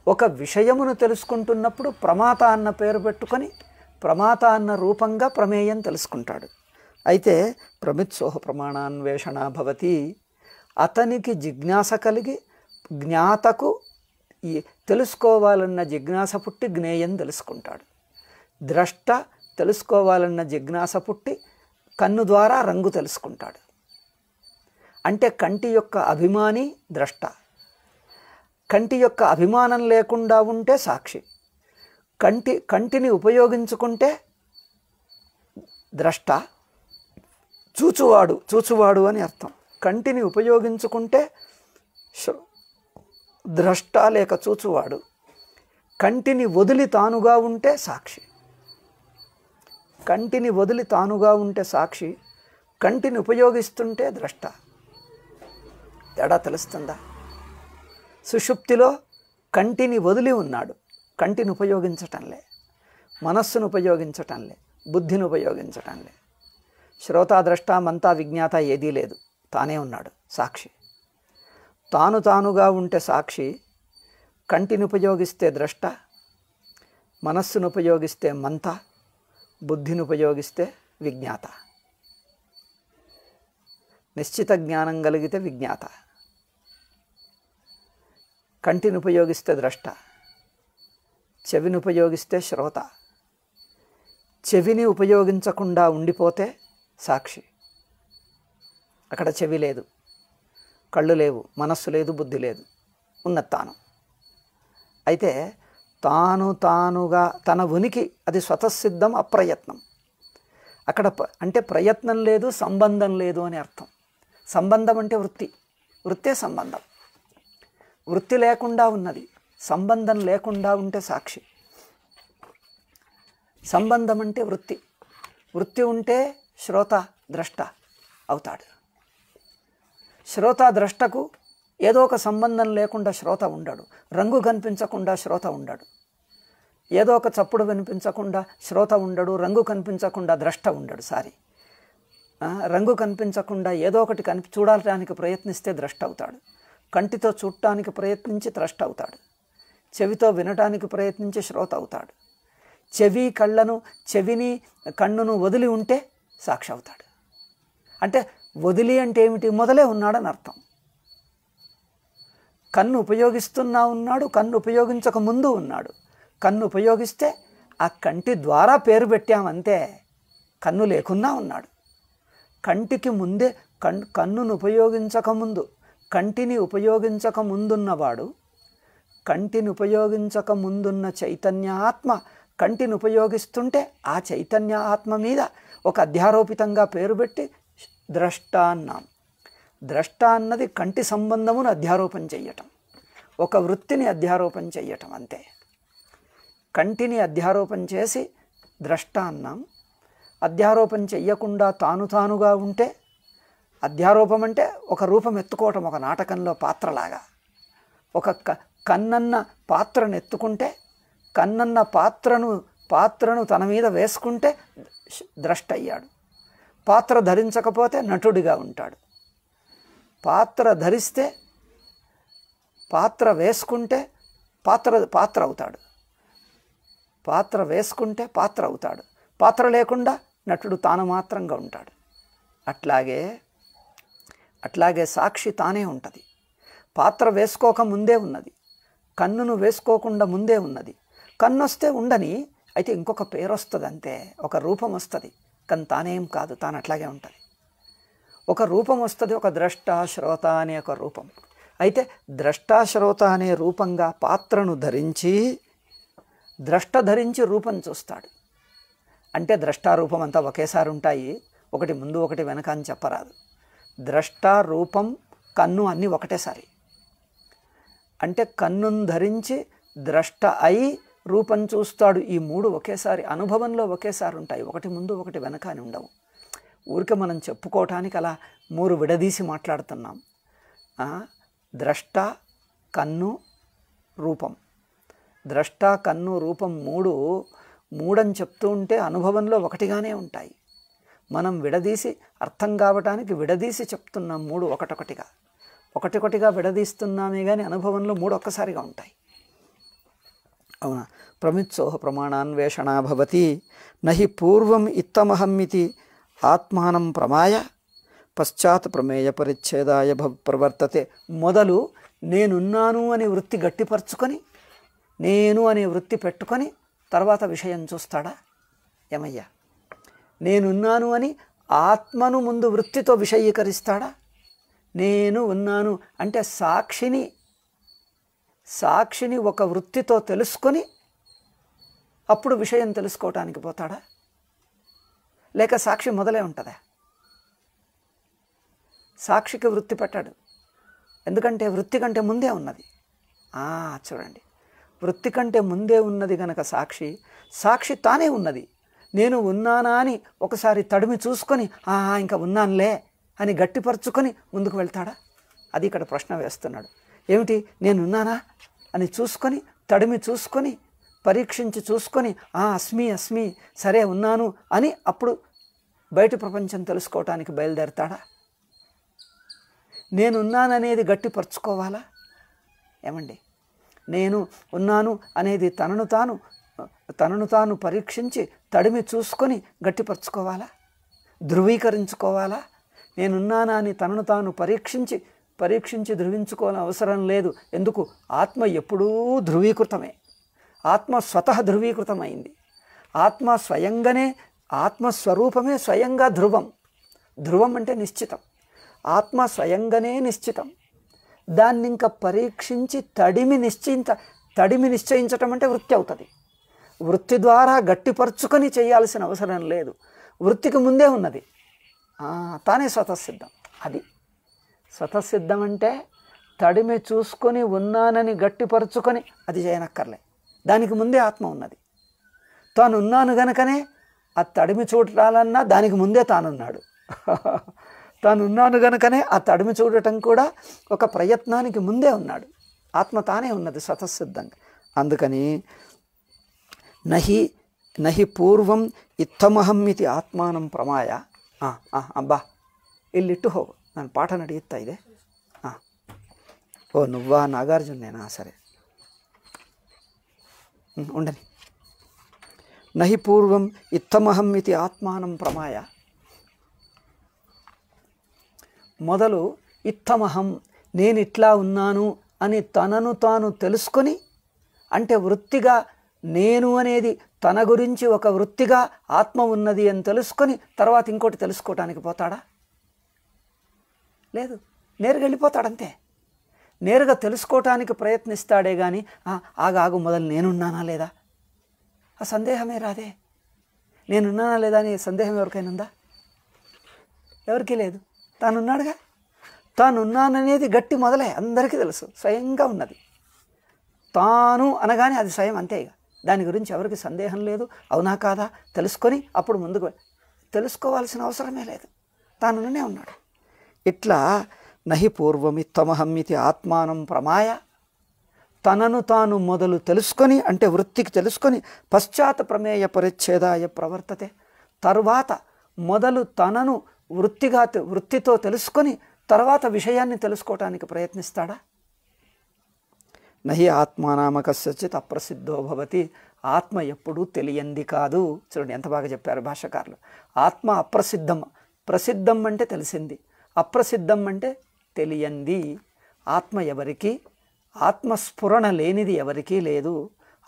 ఒక విషయమును తెలుసుకుంటున్నప్పుడు ప్రమాత అన్న పేరు పెట్టుకొని ప్రమాత అన్న రూపంగా ప్రమేయం తెలుసుకుంటాడు. అయితే ప్రమిత్సోహ ప్రమాణాన్వేషణ భవతి. అతనికి జిజ్ఞాస కలిగి జ్ఞాతకు ఈ తెలుసుకోవాలన్న జిజ్ఞాస పుట్టి జ్ఞేయం తెలుసుకుంటాడు. ద్రష్ట తెలుసుకోవాలన్న జిజ్ఞాస పుట్టి కన్ను ద్వారా రంగు తెలుసుకుంటాడు. అంటే కంటి యొక్క అభిమాని ద్రష్ట. కంటి యొక్క అభిమానం లేకుండా ఉంటే సాక్షి. కంటిని ఉపయోగించుకుంటే ద్రష్ట. చూచువాడు అని అర్థం. కంటిని ఉపయోగించుకుంటే ద్రష్ట లేక చూచువాడు. కంటిని వదిలి తానుగా ఉంటే సాక్షి. కంటిని వదిలి తానుగా ఉంటే సాక్షి, కంటిని ఉపయోగిస్తుంటే ద్రష్ట. తేడా తెలుస్తుందా? సుషుప్తిలో కంటిని వదిలి ఉన్నాడు, కంటిని ఉపయోగించటంలే, మనస్సును ఉపయోగించటంలే, బుద్ధిని ఉపయోగించటంలే. శ్రోత ద్రష్ట మంతా విజ్ఞాత ఏదీ లేదు, తానే ఉన్నాడు సాక్షి. తానుగా ఉంటే సాక్షి, కంటిని ఉపయోగిస్తే ద్రష్ట, మనస్సును ఉపయోగిస్తే మంత, బుద్ధిని ఉపయోగిస్తే విజ్ఞాత. నిశ్చిత జ్ఞానం కలిగితే విజ్ఞాత. కంటిని ఉపయోగిస్తే ద్రష్ట, చెవిని ఉపయోగిస్తే శ్రోత. చెవిని ఉపయోగించకుండా ఉండిపోతే సాక్షి. అక్కడ చెవి లేదు, కళ్ళు లేవు, మనస్సు లేదు, బుద్ధి లేదు. ఉన్నది తాను. అయితే తానుగా తన ఉనికి అది స్వతసిద్ధం, అప్రయత్నం. అక్కడ అంటే ప్రయత్నం లేదు, సంబంధం లేదు అని అర్థం. సంబంధం అంటే వృత్తి, వృత్తే సంబంధం. వృత్తి లేకుండా ఉన్నది, సంబంధం లేకుండా ఉంటే సాక్షి. సంబంధం అంటే వృత్తి, వృత్తి ఉంటే శ్రోత ద్రష్ట అవుతాడు. శ్రోత ద్రష్టకు ఏదో ఒక సంబంధం లేకుండా శ్రోత ఉండడు. రంగు కనిపించకుండా శ్రోత ఉండడు. ఏదో ఒక చప్పుడు వినిపించకుండా శ్రోత ఉండడు. రంగు కనిపించకుండా ద్రష్ట ఉండడు. రంగు కనిపించకుండా ఏదో ఒకటి చూడటానికి ప్రయత్నిస్తే ద్రష్ట అవుతాడు. కంటితో చూడటానికి ప్రయత్నించి ద్రష్ట అవుతాడు. చెవితో వినటానికి ప్రయత్నించి శ్రోత అవుతాడు. చెవిని కన్నును వదిలి ఉంటే సాక్షి అవుతాడు. అంటే వదిలి అంటే ఏమిటి? మొదలే ఉన్నాడని అర్థం. కన్ను ఉపయోగిస్తున్నా ఉన్నాడు, కన్ను ఉపయోగించక ముందు ఉన్నాడు. కన్ను ఉపయోగిస్తే ఆ కంటి ద్వారా పేరు పెట్టామంతే, కన్ను లేకున్నా ఉన్నాడు. కంటికి ముందే కన్నును ఉపయోగించకముందు, కంటిని ఉపయోగించక ముందున్నవాడు, కంటిని ఉపయోగించక ముందున్న చైతన్య ఆత్మ కంటిని ఉపయోగిస్తుంటే ఆ చైతన్య ఆత్మ మీద ఒక అధ్యారోపితంగా పేరు పెట్టి ద్రష్ట అన్నాం. ద్రష్ట అన్నది కంటి సంబంధమును అధ్యారోపణ చెయ్యటం, ఒక వృత్తిని అధ్యారోపణ చెయ్యటం అంతే. కంటిని అధ్యారోపణ చేసి ద్రష్ట అన్నాం. అధ్యారోపణ చెయ్యకుండా తానుగా ఉంటే అధ్యారోపం అంటే ఒక రూపం ఎత్తుకోవటం, ఒక నాటకంలో పాత్రలాగా. ఒక కన్నన్న పాత్రను ఎత్తుకుంటే, కన్నన్న పాత్రను తన మీద వేసుకుంటే ద్రష్ట అయ్యాడు. పాత్ర ధరించకపోతే నటుడిగా ఉంటాడు. పాత్ర ధరిస్తే, పాత్ర వేసుకుంటే పాత్ర అవుతాడు. పాత్ర వేసుకుంటే పాత్ర అవుతాడు. పాత్ర లేకుండా నటుడు తాను మాత్రంగా ఉంటాడు. అట్లాగే సాక్షి తానే ఉంటుంది. పాత్ర వేసుకోక ముందే ఉన్నది, కన్నును వేసుకోకుండా ముందే ఉన్నది. కన్ను వస్తే ఉండని, అయితే ఇంకొక పేరు వస్తుంది అంతే, ఒక రూపం వస్తుంది. కానీ తానేం కాదు, తాను అట్లాగే ఉంటుంది. ఒక రూపం వస్తుంది, ఒక ద్రష్ట శ్రోత అనే ఒక రూపం. అయితే ద్రష్ట శ్రోత అనే రూపంగా పాత్రను ధరించి, ద్రష్ట ధరించి రూపం చూస్తాడు. అంటే ద్రష్టారూపం అంతా ఒకేసారి ఉంటాయి, ఒకటి ముందు ఒకటి వెనక అని చెప్పరాదు. ద్రష్ట, రూపం, కన్ను అన్నీ ఒకటేసారి. అంటే కన్నును ధరించి ద్రష్ట అయి రూపం చూస్తాడు. ఈ మూడు ఒకేసారి అనుభవంలో ఒకేసారి ఉంటాయి, ఒకటి ముందు ఒకటి వెనక అని ఉండవు. ఊరికే మనం చెప్పుకోవటానికి అలా మూడు విడదీసి మాట్లాడుతున్నాం. ద్రష్ట, కన్ను, రూపం. ద్రష్ట, కన్ను, రూపం మూడని చెప్తూ ఉంటే అనుభవంలో ఒకటిగానే ఉంటాయి. మనం విడదీసి అర్థం కావటానికి విడదీసి చెప్తున్నాం. మూడు ఒకటొకటిగా విడదీస్తున్నామే కానీ అనుభవంలో మూడు ఒక్కసారిగా ఉంటాయి. అవునా? ప్రమిత్సోహ ప్రమాణాన్వేషణ భవతి నహి పూర్వం ఇత్తమహమ్మితి ఆత్మానం ప్రమాయ పశ్చాత్ ప్రమేయ పరిచ్ఛేదాయ ప్రవర్తతే. మొదలు నేనున్నాను అనే వృత్తి గట్టిపరుచుకొని, నేను అనే వృత్తి పెట్టుకొని తర్వాత విషయం చూస్తాడా? ఏమయ్యా, నేనున్నాను అని ఆత్మను ముందు వృత్తితో విషయీకరిస్తాడా? నేను ఉన్నాను అంటే సాక్షిని ఒక వృత్తితో తెలుసుకొని అప్పుడు విషయం తెలుసుకోవటానికి పోతాడా? లేక సాక్షి మొదలే ఉంటుందా? సాక్షికి వృత్తి పెట్టాడు, ఎందుకంటే వృత్తి కంటే ముందే ఉన్నది. చూడండి, వృత్తి కంటే ముందే ఉన్నది కనుక సాక్షి తానే ఉన్నది. నేను ఉన్నానా అని ఒకసారి తడిమి చూసుకొని ఇంకా ఉన్నానులే అని గట్టిపరుచుకొని ముందుకు వెళ్తాడా? అది ఇక్కడ ప్రశ్న వేస్తున్నాడు. ఏమిటి, నేనున్నానా అని చూసుకొని, తడిమి చూసుకొని, పరీక్షించి చూసుకొని అస్మి సరే ఉన్నాను అని అప్పుడు బయట ప్రపంచం తెలుసుకోవటానికి బయలుదేరతాడా? నేనున్నాననేది గట్టిపరుచుకోవాలా? ఏమండి, నేను ఉన్నాను అనేది తనను తాను పరీక్షించి తడిమి చూసుకొని గట్టిపరుచుకోవాలా? ధృవీకరించుకోవాలా? నేనున్నానా అని తనను తాను పరీక్షించి ధృవించుకోవాలని అవసరం లేదు. ఎందుకు? ఆత్మ ఎప్పుడూ ధృవీకృతమే. ఆత్మ స్వతః ధృవీకృతమైంది. ఆత్మస్వరూపమే స్వయంగా ధ్రువం. ధ్రువం అంటే నిశ్చితం. ఆత్మ స్వయంగానే నిశ్చితం. దాన్ని ఇంకా పరీక్షించి తడిమి నిశ్చయించటం అంటే వృత్తి అవుతుంది. వృత్తి ద్వారా గట్టిపరుచుకొని చేయాల్సిన అవసరం లేదు. వృత్తికి ముందే ఉన్నది, తానే స్వతసిద్ధం. అది స్వతసిద్ధం అంటే తడిమి చూసుకొని ఉన్నానని గట్టిపరుచుకొని అది చేయనక్కర్లే. దానికి ముందే ఆత్మ ఉన్నది. తాను ఉన్నాను గనుకనే ఆ తడిమి చూడాలన్నా దానికి ముందే తానున్నాడు. తాను ఉన్నాను గనుకనే ఆ తడిమి చూడటం కూడా ఒక ప్రయత్నానికి ముందే ఉన్నాడు. ఆత్మ తానే ఉన్నది స్వతసిద్ధంగా. అందుకని నహి పూర్వం ఇత్తమహం ఇది ఆత్మానం ప్రమాయ. అబ్బా ఇల్లిట్టు హో, నన్ను పాట నడిగిస్తా ఇదే. ఓ నువ్వా నాగార్జునేనా? సరే ఉండని. నహి పూర్వం ఇత్తమహం ఇది ఆత్మానం ప్రమాయ. మొదలు ఇత్తమహం, నేను ఇట్లా ఉన్నాను అని తనను తాను తెలుసుకొని, అంటే వృత్తిగా నేను అనేది తన గురించి ఒక వృత్తిగా ఆత్మ ఉన్నది అని తెలుసుకొని తర్వాత ఇంకోటి తెలుసుకోవటానికి పోతాడా? లేదు, నేరుగా వెళ్ళిపోతాడంతే. నేరుగా తెలుసుకోవటానికి ప్రయత్నిస్తాడే కానీ ఆగాగు మొదలు నేనున్నానా లేదా ఆ సందేహమే రాదే. నేనున్నానా లేదా అని సందేహం ఎవరికైనా ఉందా? ఎవరికీ లేదు. తానున్నాడుగా. తానున్నాననేది గట్టి మొదలే, అందరికీ తెలుసు, స్వయంగా ఉన్నది. తాను అనగానే అది స్వయం, అంతే. ఇక దాని గురించి ఎవరికి సందేహం లేదు. అవునా కాదా తెలుసుకొని అప్పుడు ముందుకు తెలుసుకోవాల్సిన అవసరమే లేదు. తానునే ఉన్నాడు. ఇట్లా నహి పూర్వమిత్తమహం ఇది ఆత్మానం ప్రమాయ, తనను తాను మొదలు తెలుసుకొని, అంటే వృత్తికి తెలుసుకొని, పశ్చాత్ ప్రమేయ పరిచ్ఛేదాయ ప్రవర్తతే, తర్వాత మొదలు తనను వృత్తితో తెలుసుకొని తర్వాత విషయాన్ని తెలుసుకోవటానికి ప్రయత్నిస్తాడా? నహి ఆత్మానామకస్యచిత్ అప్రసిద్ధో భవతి. ఆత్మ ఎప్పుడూ తెలియంది కాదు. చూడండి ఎంత బాగా చెప్పారు భాషకారులు. ఆత్మ అప్రసిద్ధం. ప్రసిద్ధం అంటే తెలిసింది, అప్రసిద్ధం అంటే తెలియంది. ఆత్మ ఎవరికి, ఆత్మస్ఫురణ లేనిది ఎవరికీ లేదు.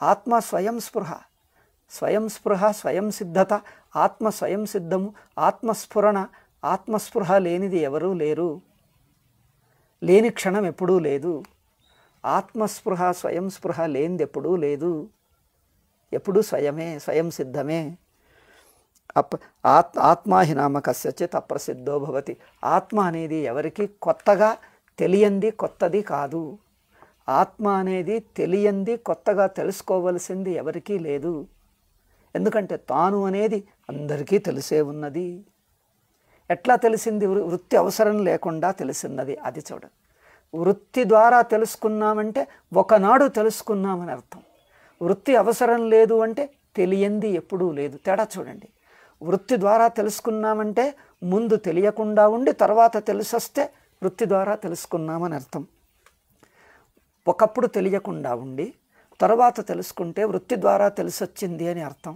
ఆత్మ స్వయం స్పృహ, స్వయం సిద్ధత. ఆత్మ స్వయం సిద్ధము, ఆత్మస్ఫురణ, ఆత్మస్పృహ లేనిది ఎవరూ లేరు. లేని క్షణం ఎప్పుడూ లేదు. ఆత్మస్పృహ స్వయం స్పృహ లేనిది ఎప్పుడూ లేదు. ఎప్పుడూ స్వయమే, స్వయం సిద్ధమే. ఆత్మాహి నామ కస్యచిత్ అప్రసిద్ధో భవతి. ఆత్మ అనేది ఎవరికి కొత్తగా తెలియంది, కొత్తది కాదు. ఆత్మ అనేది తెలియంది, కొత్తగా తెలుసుకోవలసింది ఎవరికీ లేదు. ఎందుకంటే తాను అనేది అందరికీ తెలిసే ఉన్నది. ఎట్లా తెలిసింది? వృత్తి అవసరం లేకుండా తెలిసిన్నది. అది చూడండి. వృత్తి ద్వారా తెలుసుకున్నామంటే ఒకనాడు తెలుసుకున్నామని అర్థం. వృత్తి అవసరం లేదు అంటే తెలియంది ఎప్పుడూ లేదు. తేడా చూడండి. వృత్తి ద్వారా తెలుసుకున్నామంటే ముందు తెలియకుండా ఉండి తర్వాత తెలిసొస్తే వృత్తి ద్వారా తెలుసుకున్నామని అర్థం. ఒకప్పుడు తెలియకుండా ఉండి తర్వాత తెలుసుకుంటే వృత్తి ద్వారా తెలిసొచ్చింది అని అర్థం.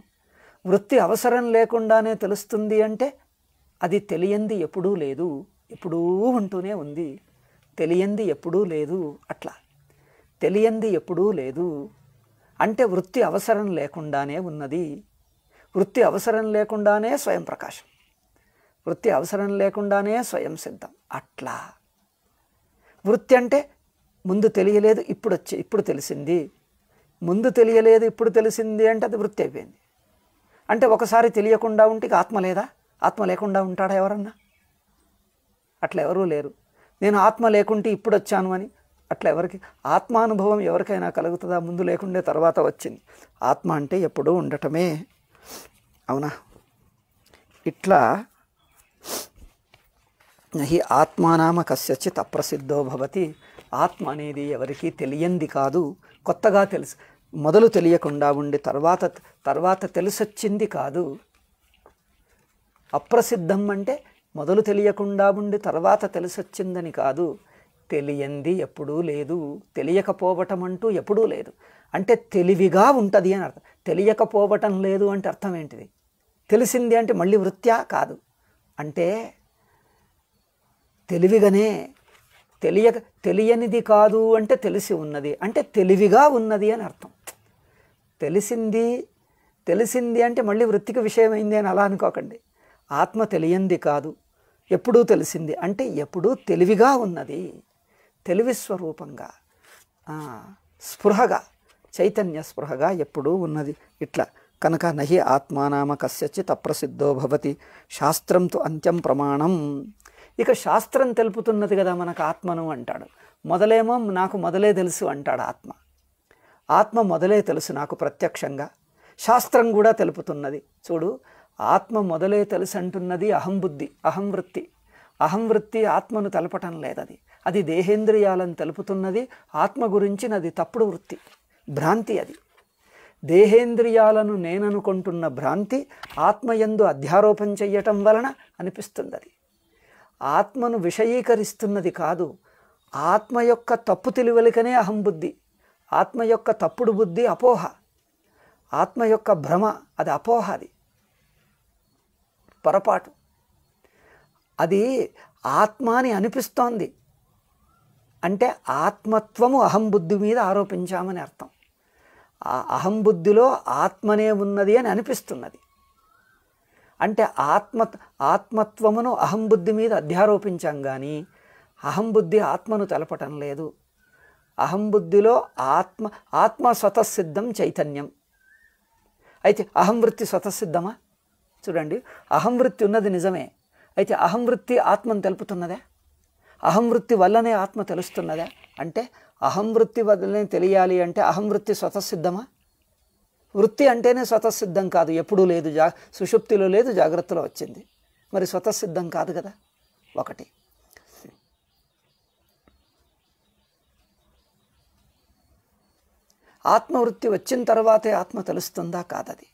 వృత్తి అవసరం లేకుండానే తెలుస్తుంది అంటే అది తెలియంది ఎప్పుడూ లేదు, ఎప్పుడూ ఉంటూనే ఉంది. తెలియంది ఎప్పుడూ లేదు. అట్లా తెలియంది ఎప్పుడూ లేదు అంటే వృత్తి అవసరం లేకుండానే ఉన్నది. వృత్తి అవసరం లేకుండానే స్వయం ప్రకాశం, వృత్తి అవసరం లేకుండానే స్వయం సిద్ధం. అట్లా వృత్తి అంటే ముందు తెలియలేదు, ఇప్పుడు తెలిసింది. ముందు తెలియలేదు, ఇప్పుడు తెలిసింది అంటే అది వృత్తి అయిపోయింది. అంటే ఒకసారి తెలియకుండా ఉంటే ఆత్మ లేదా? ఆత్మ లేకుండా ఉంటాడా ఎవరన్నా? అట్లా ఎవరూ లేరు. నేను ఆత్మ లేకుంటే ఇప్పుడు వచ్చాను అని అట్లా ఎవరికి ఆత్మానుభవం ఎవరికైనా కలుగుతుందా? ముందు లేకుండే తర్వాత వచ్చింది. ఆత్మ అంటే ఎప్పుడూ ఉండటమే. అవునా? ఇట్లా నహి ఆత్మానామ కస్యచిత్ అప్రసిద్ధో భవతి. ఆత్మ అనేది ఎవరికీ తెలియంది కాదు, కొత్తగా మొదలు తెలియకుండా ఉండి తర్వాత తెలిసొచ్చింది కాదు. అప్రసిద్ధం అంటే మొదలు తెలియకుండా ఉండి తర్వాత తెలిసొచ్చిందని కాదు. తెలియంది ఎప్పుడూ లేదు, తెలియకపోవటం అంటూ ఎప్పుడూ లేదు. అంటే తెలివిగా ఉంటుంది అని అర్థం. తెలియకపోవటం లేదు అంటే అర్థం ఏంటిది? తెలిసింది అంటే మళ్ళీ వృత్యా? కాదు. అంటే తెలివిగానే. తెలియనిది కాదు అంటే తెలిసి ఉన్నది, అంటే తెలివిగా ఉన్నది అని అర్థం. తెలిసింది అంటే మళ్ళీ వృత్తికి విషయమైంది అని అలా అనుకోకండి. ఆత్మ తెలియంది కాదు, ఎప్పుడూ తెలిసింది అంటే ఎప్పుడూ తెలివిగా ఉన్నది. తెలివి స్వరూపంగా, స్పృహగా, చైతన్య స్పృహగా ఎప్పుడూ ఉన్నది. ఇట్లా కనుక నహి ఆత్మానామ కస్యచిత్ అప్రసిద్ధో భవతి శాస్త్రం తు అంత్యం ప్రమాణం. ఇక శాస్త్రం తెలుపుతున్నది కదా మనకు ఆత్మను అంటాడు. మొదలేమో నాకు మొదలే తెలుసు అంటాడు ఆత్మ. ఆత్మ మొదలే తెలుసు నాకు ప్రత్యక్షంగా. శాస్త్రం కూడా తెలుపుతున్నది. చూడు, ఆత్మ మొదలే తెలుసు అంటున్నది అహంబుద్ధి, అహంవృత్తి. అహంవృత్తి ఆత్మను తెలపటం లేదది. అది దేహేంద్రియాలను తెలుపుతున్నది. ఆత్మ గురించినది తప్పుడు వృత్తి, భ్రాంతి. అది దేహేంద్రియాలను నేననుకుంటున్న భ్రాంతి ఆత్మయందు అధ్యారోపణ చెయ్యటం వలన అనిపిస్తుంది. అది ఆత్మను విషయీకరిస్తున్నది కాదు. ఆత్మ యొక్క తప్పు తెలివలికనే అహంబుద్ధి. ఆత్మ యొక్క తప్పుడు బుద్ధి అపోహ. ఆత్మ యొక్క భ్రమ అది అపోహ, అది పొరపాటు. అది ఆత్మ అని అనిపిస్తోంది అంటే ఆత్మత్వము అహంబుద్ధి మీద ఆరోపించామని అర్థం. ఆ అహంబుద్ధిలో ఆత్మనే ఉన్నది అని అనిపిస్తున్నది అంటే ఆత్మత్వమును అహంబుద్ధి మీద అధ్యారోపించాం కానీ అహంబుద్ధి ఆత్మను తెలపటం లేదు. అహంబుద్ధిలో ఆత్మ స్వతసిద్ధం చైతన్యం. అయితే అహంవృత్తి స్వతసిద్ధమా? చూడండి, అహంవృత్తి ఉన్నది నిజమే. అయితే అహంవృత్తి ఆత్మను తెలుపుతున్నదా? అహంవృత్తి వల్లనే ఆత్మ తెలుస్తున్నదా? అంటే అహంవృత్తి వల్లనే తెలియాలి అంటే అహంవృత్తి స్వతసిద్ధమా? వృత్తి అంటేనే స్వతసిద్ధం కాదు, ఎప్పుడూ లేదు. సుషుప్తిలో లేదు, జాగ్రత్తలో వచ్చింది. మరి స్వతసిద్ధం కాదు కదా. ఒకటి. ఆత్మవృత్తి వచ్చిన తర్వాతే ఆత్మ తెలుస్తుందా? కాదది.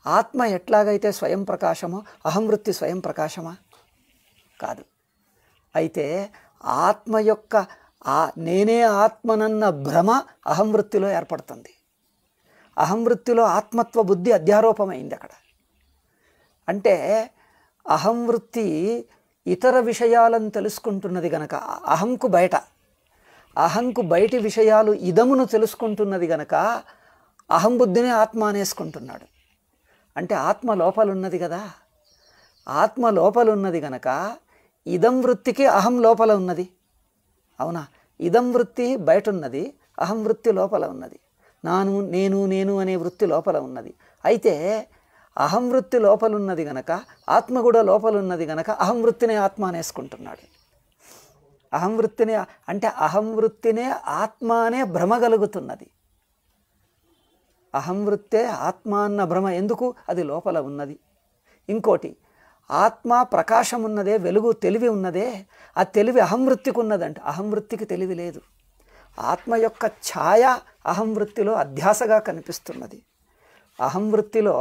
ఆత్మ ఎట్లాగైతే స్వయం ప్రకాశమో అహంవృత్తి స్వయం ప్రకాశమా? కాదు. అయితే ఆత్మ యొక్క నేనే ఆత్మనన్న భ్రమ అహంవృత్తిలో ఏర్పడుతుంది. అహంవృత్తిలో ఆత్మత్వ బుద్ధి అధ్యారోపమైంది అక్కడ. అంటే అహంవృత్తి ఇతర విషయాలను తెలుసుకుంటున్నది గనక అహంకు బయటి విషయాలు ఇదమును తెలుసుకుంటున్నది గనక అహంబుద్ధిని ఆత్మ అనేసుకుంటున్నాడు. అంటే ఆత్మ లోపలున్నది కదా. ఆత్మ లోపలున్నది గనక ఇదం వృత్తికి అహం లోపల ఉన్నది. అవునా? ఇదం వృత్తి బయట ఉన్నది, అహం వృత్తి లోపల ఉన్నది. నేను అనే వృత్తి లోపల ఉన్నది. అయితే అహం వృత్తి లోపలున్నది గనక ఆత్మ కూడా లోపలున్నది గనక అహం వృత్తినే ఆత్మ అనేసుకుంటున్నాడు. అహంవృత్తినే అంటే అహంవృత్తినే ఆత్మ అనే భ్రమ కలుగుతున్నది. అహంవృత్తే ఆత్మ అన్న భ్రమ ఎందుకు? అది లోపల ఉన్నది. ఇంకోటి, ఆత్మ ప్రకాశం ఉన్నదే, వెలుగు తెలివి ఉన్నదే, ఆ తెలివి అహంవృత్తికి ఉన్నదంటే అహంవృత్తికి తెలివి లేదు. ఆత్మ యొక్క ఛాయ అహంవృత్తిలో అధ్యాసగా కనిపిస్తున్నది. అహంవృత్తిలో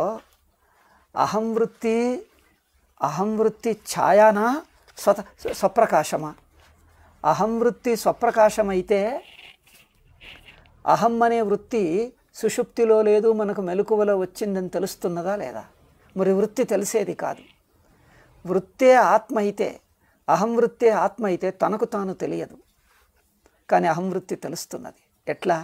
అహంవృత్తి ఛాయానా స్వప్రకాశమా? అహంవృత్తి స్వప్రకాశమైతే అహం అనే వృత్తి సుషుప్తిలో లేదు, మనకు మెలకువలో వచ్చిందని తెలుస్తున్నదా లేదా? మరి వృత్తి తెలిసేది కాదు. వృత్తే ఆత్మ అయితే, అహంవృత్తే ఆత్మ అయితే తనకు తాను తెలియదు, కానీ అహంవృత్తి తెలుస్తున్నది. ఎట్లా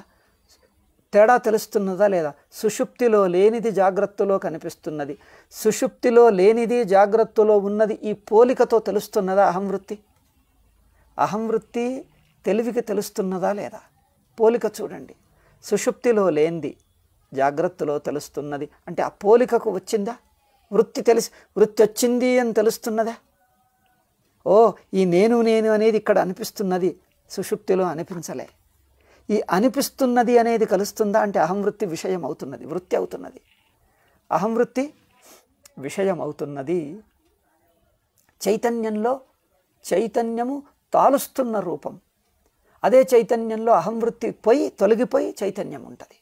తేడా తెలుస్తున్నదా లేదా? సుషుప్తిలో లేనిది జాగ్రత్తలో కనిపిస్తున్నది, సుషుప్తిలో లేనిది జాగ్రత్తలో ఉన్నది. ఈ పోలికతో తెలుస్తున్నదా అహంవృత్తి? అహంవృత్తి తెలివికి తెలుస్తున్నదా లేదా? పోలిక చూడండి. సుషుప్తిలో లేనిది జాగ్రత్తలో తెలుస్తున్నది అంటే ఆ పోలికకు వచ్చిందా? వృత్తి వచ్చింది అని తెలుస్తున్నదా? ఈ నేను అనేది ఇక్కడ అనిపిస్తున్నది, సుషుప్తిలో అనిపించలే. ఈ అనిపిస్తున్నది అనేది కలుస్తుందా అంటే అహంవృత్తి విషయం అవుతున్నది, వృత్తి అవుతున్నది. అహంవృత్తి విషయం అవుతున్నది. చైతన్యము తాలుస్తున్న రూపం. అదే చైతన్యంలో అహంవృత్తి తొలగిపోయి చైతన్యం ఉంటుంది.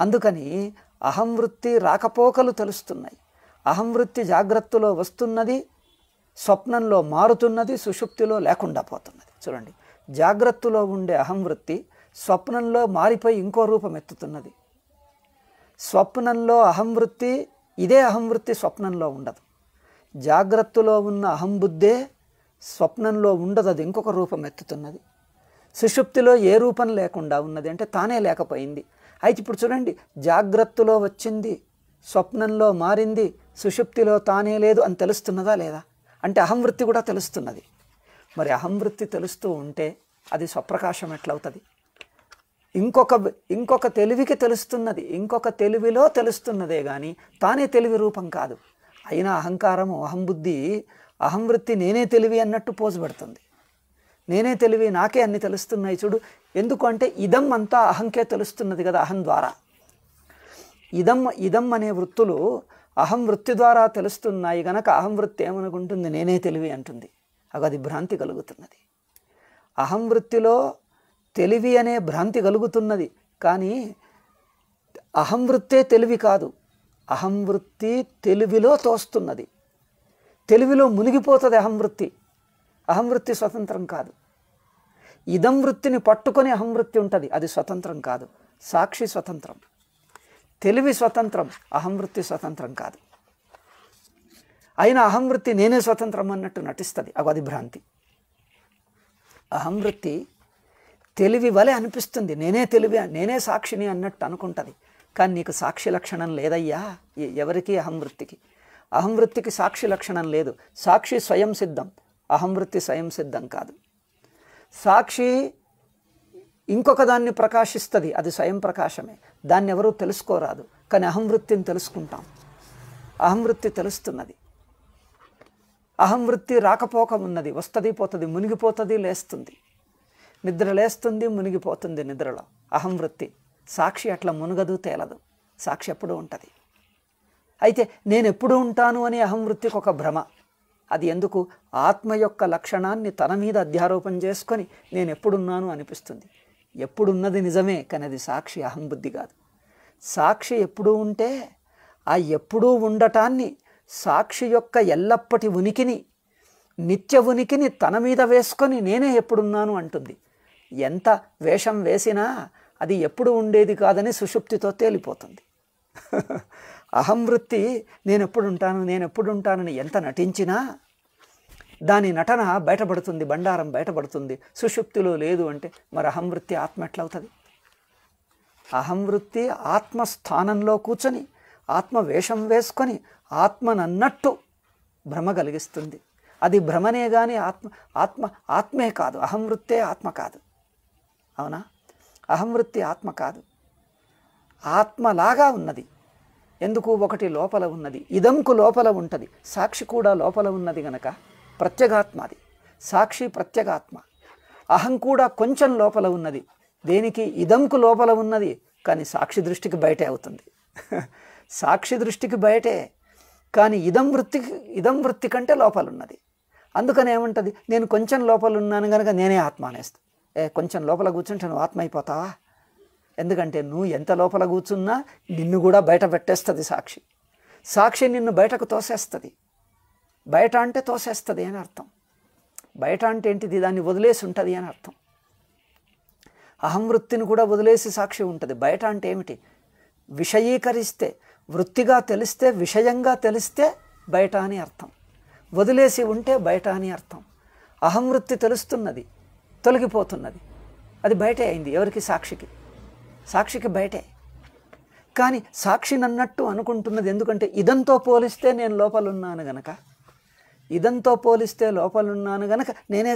అందుకని అహంవృత్తి రాకపోకలు తెలుస్తున్నాయి. అహంవృత్తి జాగ్రత్తలో వస్తున్నది, స్వప్నంలో మారుతున్నది, సుషుప్తిలో లేకుండా పోతున్నది. చూడండి, జాగ్రత్తలో ఉండే అహంవృత్తి స్వప్నంలో మారిపోయి ఇంకో రూపం ఎత్తుతున్నది. స్వప్నంలో అహంవృత్తి, ఇదే అహంవృత్తి స్వప్నంలో ఉండదు. జాగ్రత్తలో ఉన్న అహంబుద్ధే స్వప్నంలో ఉండదు, అది ఇంకొక రూపం ఎత్తుతున్నది. సుషుప్తిలో ఏ రూపం లేకుండా ఉన్నది అంటే తానే లేకపోయింది. అయితే ఇప్పుడు చూడండి, జాగ్రత్తలో వచ్చింది, స్వప్నంలో మారింది, సుషుప్తిలో తానే లేదు అని తెలుస్తున్నదా లేదా? అంటే అహంవృత్తి కూడా తెలుస్తున్నది. మరి అహంవృత్తి తెలుస్తూ ఉంటే అది స్వప్రకాశం ఎట్లవుతుంది? ఇంకొక తెలివికి తెలుస్తున్నది, ఇంకొక తెలివిలో తెలుస్తున్నదే కానీ తానే తెలివి రూపం కాదు. అయినా అహంకారము, అహంబుద్ధి, అహంవృత్తి నేనే తెలివి అన్నట్టు పోజు పెడుతుంది. నేనే తెలివి, నాకే అన్ని తెలుస్తున్నాయి చూడు. ఎందుకు అంటే ఇదం అంతా అహంకే తెలుస్తున్నది కదా, అహం ద్వారా. ఇదం అనే వృత్తులు అహం వృత్తి ద్వారా తెలుస్తున్నాయి గనక అహం వృత్తి ఏమనుకుంటుంది? నేనే తెలివి అంటుంది. అది భ్రాంతి కలుగుతున్నది. అహం వృత్తిలో తెలివి అనే భ్రాంతి కలుగుతున్నది, కానీ అహం వృత్తే తెలివి కాదు. అహం వృత్తి తెలివిలో తోస్తున్నది, తెలివిలో మునిగిపోతుంది అహంవృత్తి. అహంవృత్తి స్వతంత్రం కాదు. ఇదం వృత్తిని పట్టుకొని అహంవృత్తి ఉంటుంది, అది స్వతంత్రం కాదు. సాక్షి స్వతంత్రం, తెలివి స్వతంత్రం, అహంవృత్తి స్వతంత్రం కాదు. అయినా అహంవృత్తి నేనే స్వతంత్రం అన్నట్టు నటిస్తుంది, అది భ్రాంతి. అహంవృత్తి తెలివి వలె అనిపిస్తుంది, నేనే తెలివి, నేనే సాక్షిని అన్నట్టు అనుకుంటుంది. కానీ నీకు సాక్షి లక్షణం లేదయ్యా ఎవరికి? అహంవృత్తికి. అహంవృత్తికి సాక్షి లక్షణం లేదు. సాక్షి స్వయం సిద్ధం, అహంవృత్తి స్వయం సిద్ధం కాదు. సాక్షి ఇంకొక దాన్ని ప్రకాశిస్తుంది, అది స్వయం ప్రకాశమే, దాన్ని ఎవరూ తెలుసుకోరాదు. కానీ అహంవృత్తిని తెలుసుకుంటాం. అహంవృత్తి తెలుస్తున్నది. అహంవృత్తి రాకపోక ఉన్నది, వస్తుంది పోతుంది, మునిగిపోతుంది లేస్తుంది, నిద్ర లేస్తుంది మునిగిపోతుంది నిద్రలో. అహంవృత్తి. సాక్షి అట్లా మునగదు, తేలదు. సాక్షి ఎప్పుడూ ఉంటుంది. అయితే నేను ఎప్పుడు ఉంటాను అని అహంవృత్తికి ఒక భ్రమ. అది ఎందుకు? ఆత్మ యొక్క లక్షణాన్ని తన మీద అధ్యారోపణ చేసుకొని నేను ఎప్పుడున్నాను అనిపిస్తుంది. ఎప్పుడున్నది నిజమే, కానీ అది సాక్షి, అహంబుద్ధి కాదు. సాక్షి ఎప్పుడూ ఉంటే ఆ ఎప్పుడూ ఉండటాన్ని, సాక్షి యొక్క ఎల్లప్పటి ఉనికిని, నిత్య ఉనికిని తన మీద వేసుకొని నేనే ఎప్పుడున్నాను అంటుంది. ఎంత వేషం వేసినా అది ఎప్పుడు ఉండేది కాదని సుషుప్తితో తేలిపోతుంది. అహంవృత్తి నేను ఎప్పుడుంటానని ఎంత నటించినా దాని నటన బయటపడుతుంది, బండారం బయటపడుతుంది. సుషుప్తిలో లేదు అంటే మరి అహంవృత్తి ఆత్మ ఎట్లవుతుంది? అహంవృత్తి ఆత్మస్థానంలో కూర్చొని ఆత్మ వేషం వేసుకొని ఆత్మనన్నట్టు భ్రమ కలిగిస్తుంది. అది భ్రమనే కానీ ఆత్మే కాదు. అహంవృత్తే ఆత్మ కాదు. అవునా? అహంవృత్తి ఆత్మ కాదు, ఆత్మలాగా ఉన్నది. ఎందుకు? ఒకటి లోపల ఉన్నది, ఇదంకు లోపల ఉంటుంది. సాక్షి కూడా లోపల ఉన్నది గనక ప్రత్యేగాత్మ అది. సాక్షి ప్రత్యేగాత్మ. అహం కూడా కొంచెం లోపల ఉన్నది. దేనికి? ఇదంకు లోపల ఉన్నది, కానీ సాక్షి దృష్టికి బయటే అవుతుంది. సాక్షి దృష్టికి బయటే, కానీ ఇదం వృత్తి కంటే లోపల ఉన్నది. అందుకని ఏముంటుంది? నేను కొంచెం లోపల ఉన్నాను కనుక నేనే ఆత్మ అనేస్తాను. కొంచెం లోపల కూర్చుంటే నువ్వు ఆత్మ అయిపోతావా? ఎందుకంటే నువ్వు ఎంత లోపల కూర్చున్నా నిన్ను కూడా బయట పెట్టేస్తుంది సాక్షి. సాక్షి నిన్ను బయటకు తోసేస్తుంది. బయట అంటే తోసేస్తుంది అని అర్థం. బయట అంటే ఏంటిది? దాన్ని వదిలేసి ఉంటుంది అని అర్థం. అహంవృత్తిని కూడా వదిలేసి సాక్షి ఉంటుంది. బయట అంటే ఏమిటి? విషయీకరిస్తే, వృత్తిగా తెలిస్తే, విషయంగా తెలిస్తే బయట అని అర్థం. వదిలేసి ఉంటే బయట అని అర్థం. అహంవృత్తి తెలుస్తున్నది, తొలగిపోతున్నది, అది బయటే అయింది. ఎవరికి? సాక్షికి. సాక్షికి బయటే. కానీ సాక్షి నన్నట్టు అనుకుంటున్నది. ఎందుకంటే ఇదంతో పోలిస్తే నేను లోపలున్నాను గనక, ఇదంతో పోలిస్తే లోపలున్నాను గనక నేనే